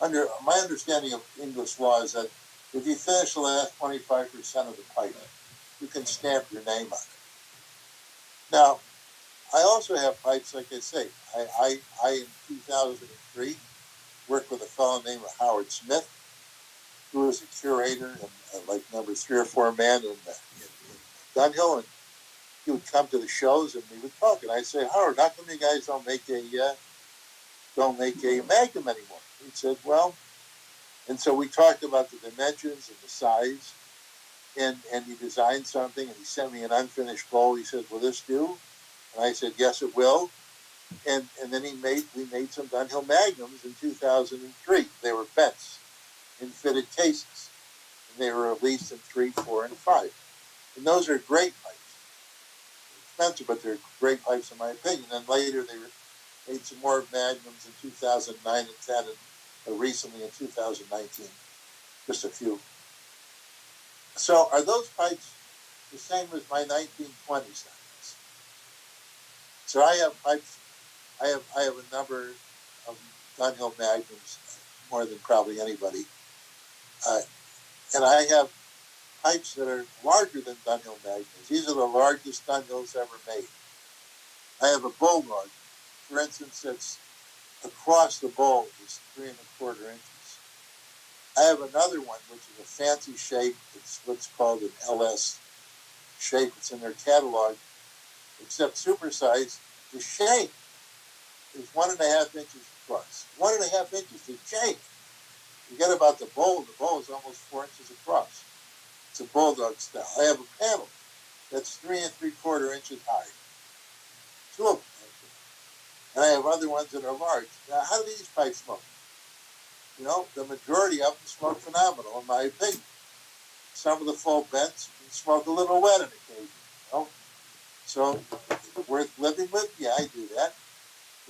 under my understanding of English law is that if you finish the last 25% of the pipe, you can stamp your name on it. Now, I also have pipes, like I say. I in 2003 worked with a fellow named Howard Smith, who was a curator and like number 3 or 4 man in Dunhill, and he would come to the shows and we would talk. And I'd say, Howard, how come you guys don't make a Magnum anymore? He said, well, and so we talked about the dimensions and the size, and he designed something, and he sent me an unfinished bowl. He said, will this do? And I said, yes, it will. And then we made some Dunhill Magnums in 2003. They were bents in fitted cases, and they were released in 3, 4, and 5. And those are great pipes. They're expensive, but they're great pipes in my opinion. And later they made some more Magnums in 2009 and 10, and recently in 2019, just a few. So are those pipes the same as my 1920s Dunhills? So I have pipes. I have a number of Dunhill Magnums, more than probably anybody, and I have pipes that are larger than Dunhill Magnums. These are the largest Dunhills ever made. I have a bulldog, for instance, that's across the bowl is 3 1/4 inches. I have another one, which is a fancy shape. It's what's called an LS shape. It's in their catalog, except supersized. The shape is 1.5 inches across. 1.5 inches, the shape. Forget about the bowl. The bowl is almost 4 inches across. It's a bulldog style. I have a panel that's 3 3/4 inches high. 2 of them. And I have other ones that are large. Now, how do these pipes smoke? The majority of them smoke phenomenal, in my opinion. Some of the full bents can smoke a little wet on occasion. So, worth living with? Yeah, I do that.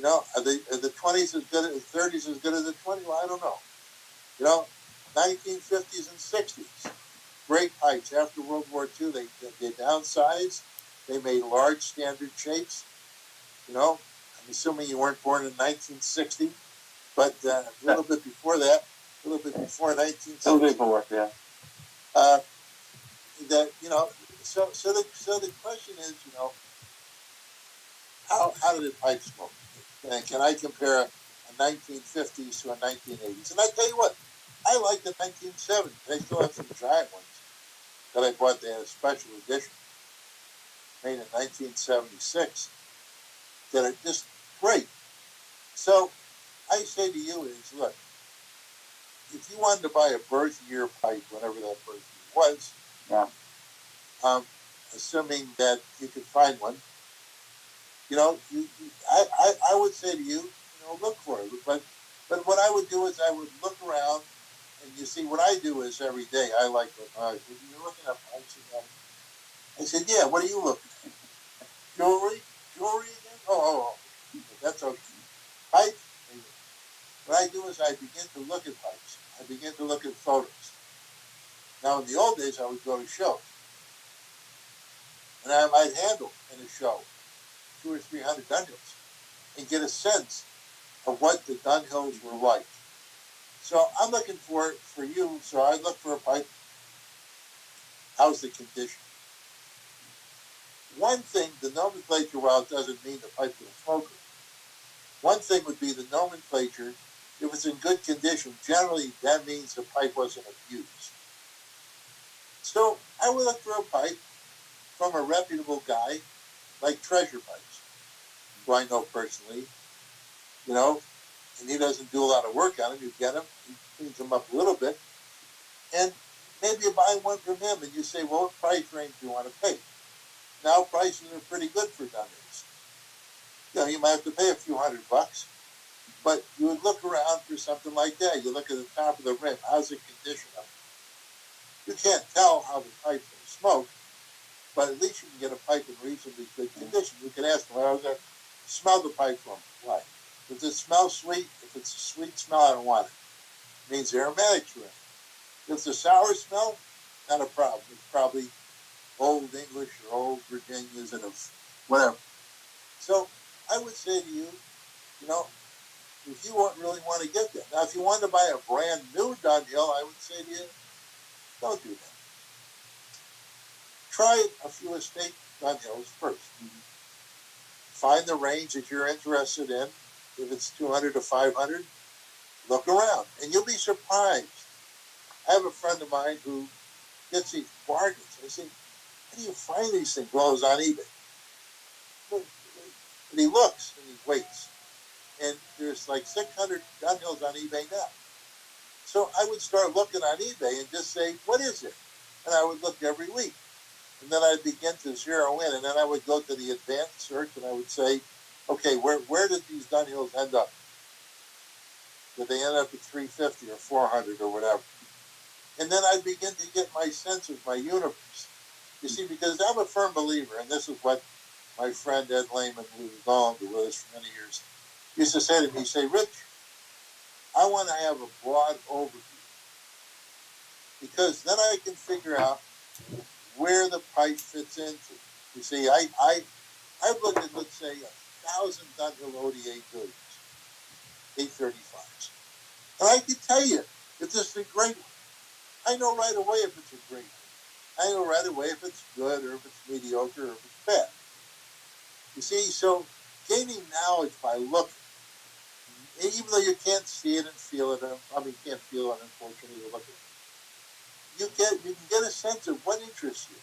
Are the 20s as good as the 30s as good as the 20s? Well, I don't know. 1950s and 60s, great pipes. After World War II, they downsized. They made large standard shapes. I'm assuming you weren't born in 1960, but a little bit before that, a little bit before 1960. A little bit before, yeah. So the question is, how did the pipe smoke? And can I compare a 1950s to a 1980s? And I tell you what, I like the 1970s. I still have some giant ones that I bought. They had a special edition made in 1976 that are just great. So I say to you is, look, if you wanted to buy a birth year pipe, whatever that birth year was, yeah. Assuming that you could find one, I would say to you, look for it. But what I would do is I would look around, and you see what I do is every day I like you're looking at pipes again. I said, yeah, what are you looking at? Jewelry again? Oh, that's okay. Pipes. What I do is I begin to look at pipes. I begin to look at photos. Now, in the old days, I would go to shows, and I might handle in a show 200 or 300 Dunhills and get a sense of what the Dunhills were like. So I'm looking for you. So I look for a pipe. How's the condition? One thing, the nomenclature, while it doesn't mean the pipe will smoke, one thing would be the nomenclature. If it's in good condition, generally that means the pipe wasn't abused. So I would look for a pipe from a reputable guy like Treasure Pipes, who I know personally, and he doesn't do a lot of work on them. You get him, he cleans them up a little bit, and maybe you buy one from him and you say, well, what price range do you want to pay? now prices are pretty good for Dunhills. You know, you might have to pay a few $100, but you would look around for something like that. You look at the top of the rim. How's the condition of it? You can't tell how the pipe's going to smoke, but at least you can get a pipe in reasonably good condition. You can ask them, well, smell the pipe from it. Why? Does it smell sweet? If it's a sweet smell, I don't want it. It means the aromatics are in it. If it's a sour smell, not a problem. It's probably old English or old Virginias and whatever. So I would say to you, you know, if you really want to get that. Now, if you want to buy a brand new Dunhill, I would say to you, don't do that. Try a few estate Dunhills first. Find the range that you're interested in. If it's 200 to 500, look around, and you'll be surprised. I have a friend of mine who gets these bargains. I say, how do you find these things? Well, it's on eBay. And he looks and he waits. And there's like 600 Dunhills on eBay now. So I would start looking on eBay and just say, what is it? And I would look every week. And then I'd begin to zero in. And then I would go to the advanced search and I would say, okay, where did these Dunhills end up? Did they end up at 350 or 400 or whatever? And then I'd begin to get my sense of my universe. You see, because I'm a firm believer, and this is what my friend Ed Lehman, who was on with us for many years, used to say to me, say, Rich, I want to have a broad overview because then I can figure out where the pipe fits into. You see, I've looked at, let's say, 1,000 Dunhill ODA billiards, 835s. And I can tell you if this is a great one. I know right away if it's a great one. I know right away if it's good or if it's mediocre or if it's bad. You see, so gaining knowledge by looking, even though you can't see it and feel it, can't feel it, unfortunately, to look at it. You can get a sense of what interests you.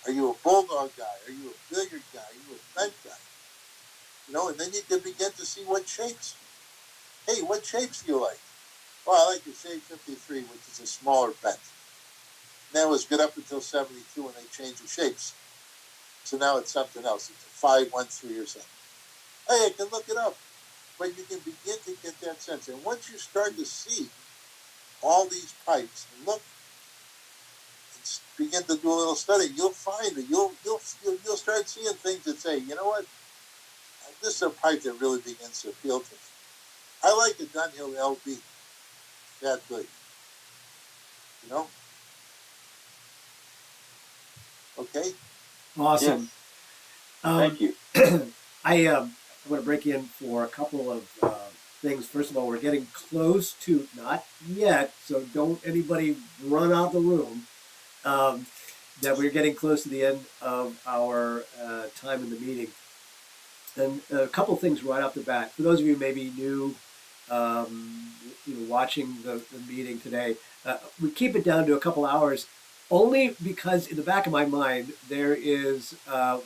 Are you a bulldog guy? Are you a billiard guy? Are you a bent guy? You know, and then you can begin to see what shapes. Hey, what shapes do you like? Well, I like the shape 53, which is a smaller bent. And that was good up until 72 when they changed the shapes. So now it's something else. It's a 513 or something. Hey, I can look it up. But you can begin to get that sense. And once you start to see all these pipes and look and begin to do a little study, you'll find that you'll start seeing things that say, you know what? This is a pipe that really begins to appeal to me. I like the Dunhill LB. That big. You know? Okay? Awesome. Thank you. I want to break in for a couple of things. First of all, we're getting close to, not yet, so don't anybody run out of the room, that we're getting close to the end of our time in the meeting. And a couple of things right off the bat. For those of you who maybe new, watching the meeting today, we keep it down to a couple hours, only because in the back of my mind there is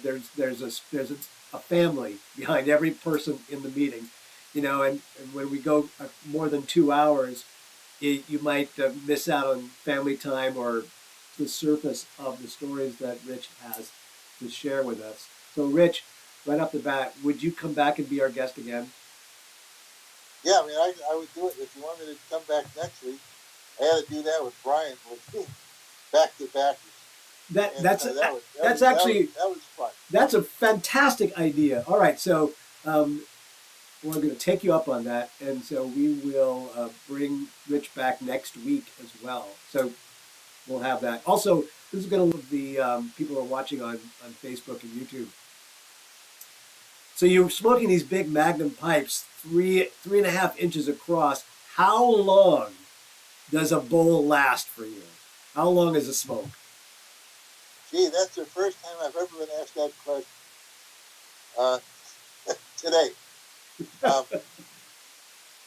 there's a family behind every person in the meeting, and when we go more than 2 hours, you might miss out on family time or the surface of the stories that Rich has to share with us. So, Rich, right off the bat, would you come back and be our guest again? Yeah, I would do it. If you want me to come back next week, I had to do that with Brian back to back. That's that was fun. That's a fantastic idea. All right, so we're going to take you up on that, and so we will bring Rich back next week as well. So we'll have that. Also, this is going to look the people who are watching on Facebook and YouTube. So you're smoking these big Magnum pipes, 3.5 inches across. How long does a bowl last for you? How long is a smoke? Gee, that's the first time I've ever been asked that question today.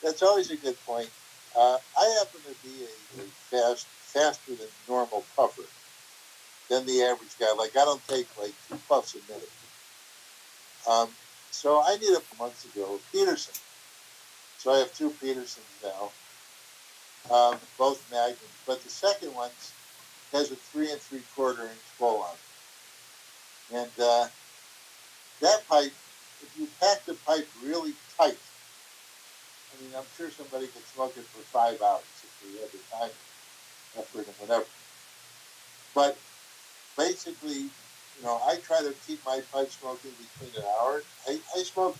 That's always a good point. I happen to be a faster than normal puffer than the average guy. Like, I don't take like 2 puffs a minute. So I needed months ago Peterson. So I have 2 Petersons now, both Magnums. But the second one has a 3 3/4 inch bowl on it. And that pipe, if you pack the pipe really tight, I mean, I'm sure somebody could smoke it for 5 hours if they had the time, effort, and whatever. But basically, I try to keep my pipe smoking between an hour. I smoke,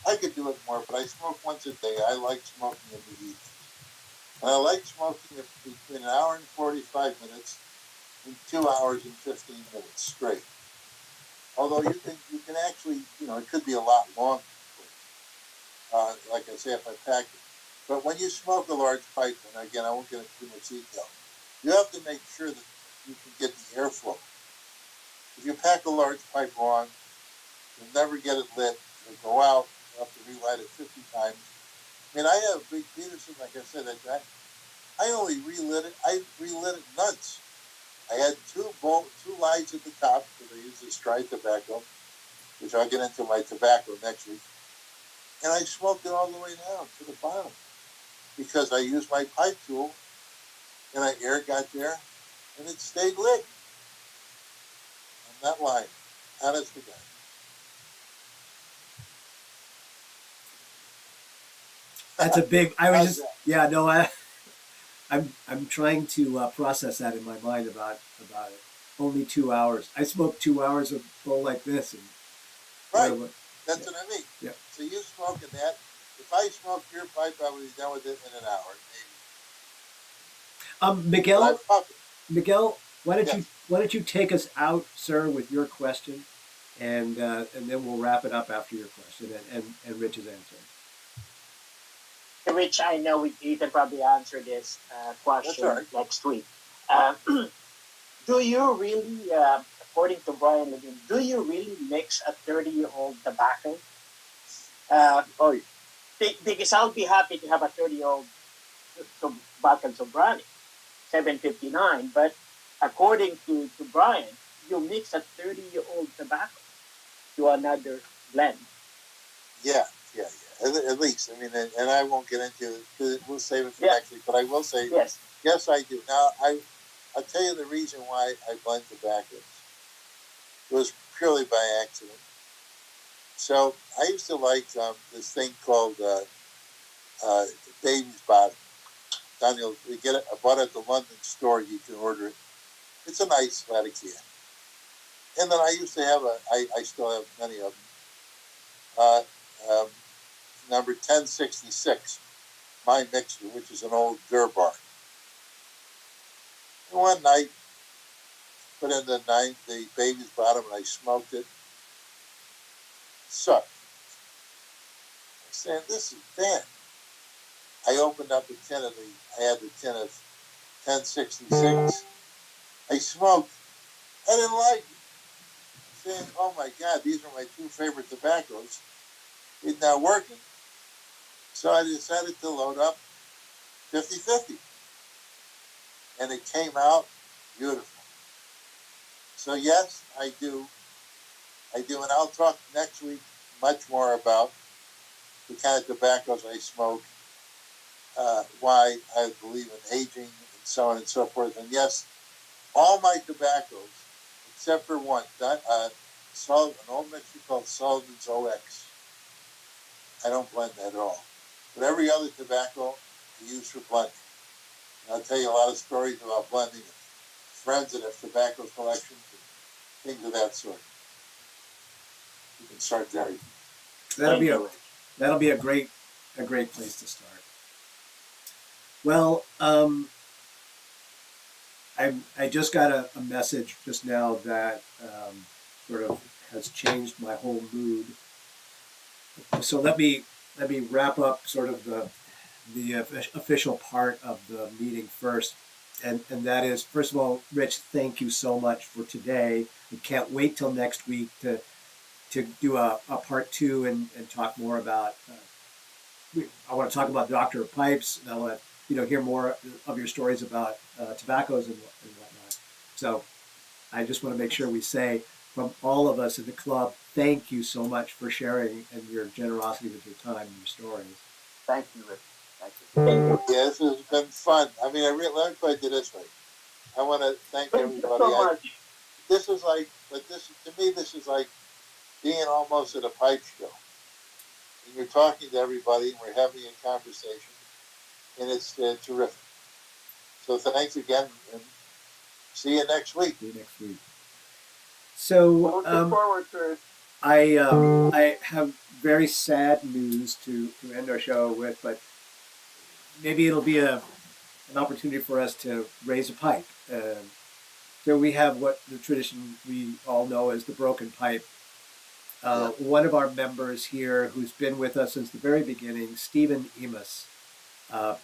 I could do it more, but I smoke once a day. I like smoking in the evenings. And I like smoking it between an hour and 45 minutes and 2 hours and 15 minutes straight. Although you can actually, it could be a lot longer. Like I say, if I pack it. But when you smoke a large pipe, and again, I won't get into too much detail, you have to make sure that you can get the airflow. If you pack a large pipe wrong, you'll never get it lit. It'll go out. You'll have to relight it 50 times. I mean, I have a big Peterson, like I said, I only relit it. I relit it nuts. I had two lights at the top because I use this dry tobacco, which I'll get into my tobacco next week. And I smoked it all the way down to the bottom because I used my pipe tool and air got there and it stayed lit. I'm not lying. Honest to God. That's a big. I was How's just that? yeah no I'm trying to process that in my mind about it. Only 2 hours. I smoke 2 hours of bowl like this and Right. whatever. That's Yeah. what I mean. Yeah. So you smoking that. If I smoked your pipe, I would be done with it in an hour, maybe. Miguel, But I puff it. why don't you take us out, sir, with your question, and then we'll wrap it up after your question and Rich's answer. Rich, I know you can probably answer this question That's all right. next week. Do you really, according to Brian Levine, do you really mix a 30-year-old tobacco? Because I'll be happy to have a 30-year-old tobacco Sobrani, 759, but according to Brian, you mix a 30-year-old tobacco to another blend. Yeah. At least, I mean, and I won't get into it. We'll save it for next week. But I will say, yes, I do. Now, I'll tell you the reason why I blend tobaccos. It was purely by accident. So I used to like this thing called Baby's Bottom. Daniel, you get it. I bought it at the London store. You can order it. It's a nice can. And then I used to have I still have many of them. Number 1066, my mixer, which is an old Gerbar. And one night, put in the Baby's Bottom, and I smoked it. Sucked. I said, this is bad. I opened up a tin of I had the tin of 1066. I smoked. I didn't like it. Saying, oh my God, these are my two favorite tobaccos. It's not working. So I decided to load up 50-50. And it came out beautiful. So yes, I do, and I'll talk next week much more about the kind of tobaccos I smoke, why I believe in aging, and so on and so forth. And yes, all my tobaccos, except for one, an old mixture called Sullivan's OX. I don't blend that at all. But every other tobacco I use for blending. And I'll tell you a lot of stories about blending, friends that have tobacco collections, and things of that sort. You can start there. That'll be a great place to start. Well, I just got a message just now that sort of has changed my whole mood. So let me wrap up sort of the official part of the meeting first, and that is, first of all, Rich, thank you so much for today. We can't wait till next week to do a part two and talk more about. I want to talk about Dr. Pipes, and I want to hear more of your stories about tobaccos and whatnot. So I just want to make sure we say, from all of us in the club, thank you so much for sharing and your generosity with your time and your stories. Thank you, Rick. Thank you. Yeah, this has been fun. I mean, let me put it this way. I want to thank everybody. So much. this is like, but this to me, this is like being almost at a pipe show. And you're talking to everybody, and we're having a conversation, and it's terrific. So thanks again, and see you next week. See you next week. So, Looking forward to it. I have very sad news to end our show with, but maybe it'll be an opportunity for us to raise a pipe. So we have what the tradition we all know as the broken pipe. One of our members here, who's been with us since the very beginning, Stephen Emus,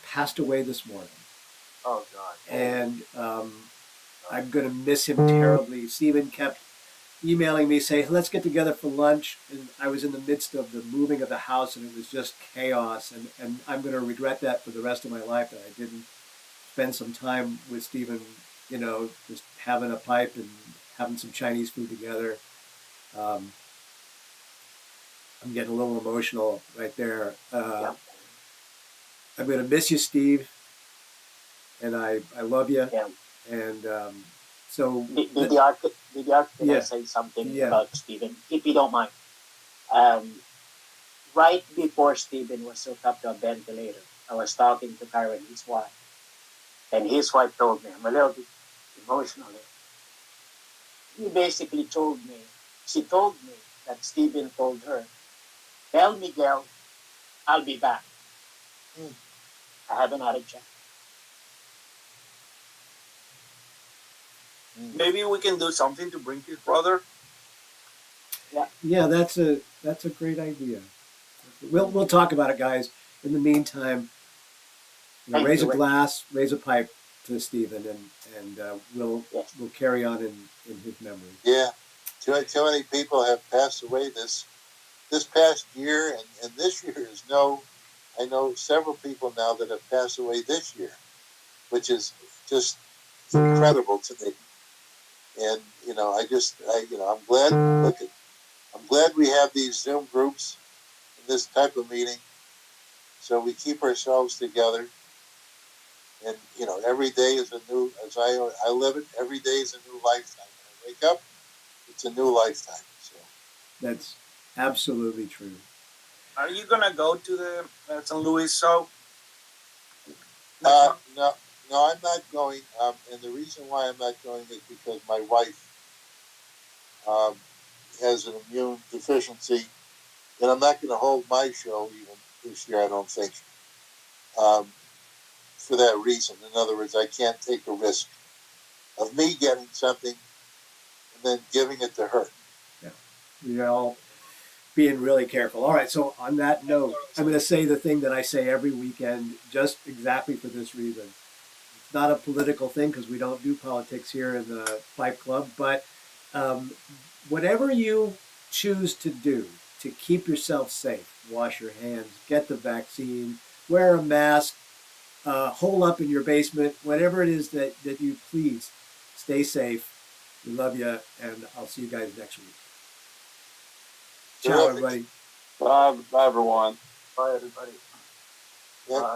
passed away this morning. Oh God. And I'm going to miss him terribly. Stephen kept emailing me saying, let's get together for lunch. And I was in the midst of the moving of the house, and it was just chaos. And I'm going to regret that for the rest of my life, that I didn't spend some time with Stephen, just having a pipe and having some Chinese food together. I'm getting a little emotional right there. I'm going to miss you, Steve. And I love you. Yeah. And so... Did the architect say something about Stephen, if you don't mind? Right before Stephen was hooked up to a ventilator, I was talking to Karen, his wife. And his wife told me, I'm a little bit emotional here. He basically she told me that Stephen told her, tell Miguel, I'll be back. I haven't had a chance. Maybe we can do something to bring his brother. Yeah, that's a great idea. We'll talk about it, guys. In the meantime, raise a glass, raise a pipe to Stephen, and we'll carry on in his memory. Yeah, too many people have passed away this past year, and this year is I know several people now that have passed away this year, which is just incredible to me. And I'm glad. I'm glad we have these Zoom groups and this type of meeting, so we keep ourselves together. And every day is a new. As I live it, every day is a new lifetime. When I wake up, it's a new lifetime. So that's absolutely true. Are you gonna go to the St. Louis show? No, I'm not going. And the reason why I'm not going is because my wife has an immune deficiency, and I'm not going to hold my show even this year. I don't think. For that reason, in other words, I can't take a risk of me getting something and then giving it to her. Yeah, we're all being really careful. All right, so on that note, I'm going to say the thing that I say every weekend, just exactly for this reason. It's not a political thing because we don't do politics here in the Pipe Club, but whatever you choose to do to keep yourself safe, wash your hands, get the vaccine, wear a mask, hole up in your basement, whatever it is that you please, stay safe. We love you, and I'll see you guys next week. Ciao, everybody. Bye, everyone. Bye, everybody. Yeah. Bye.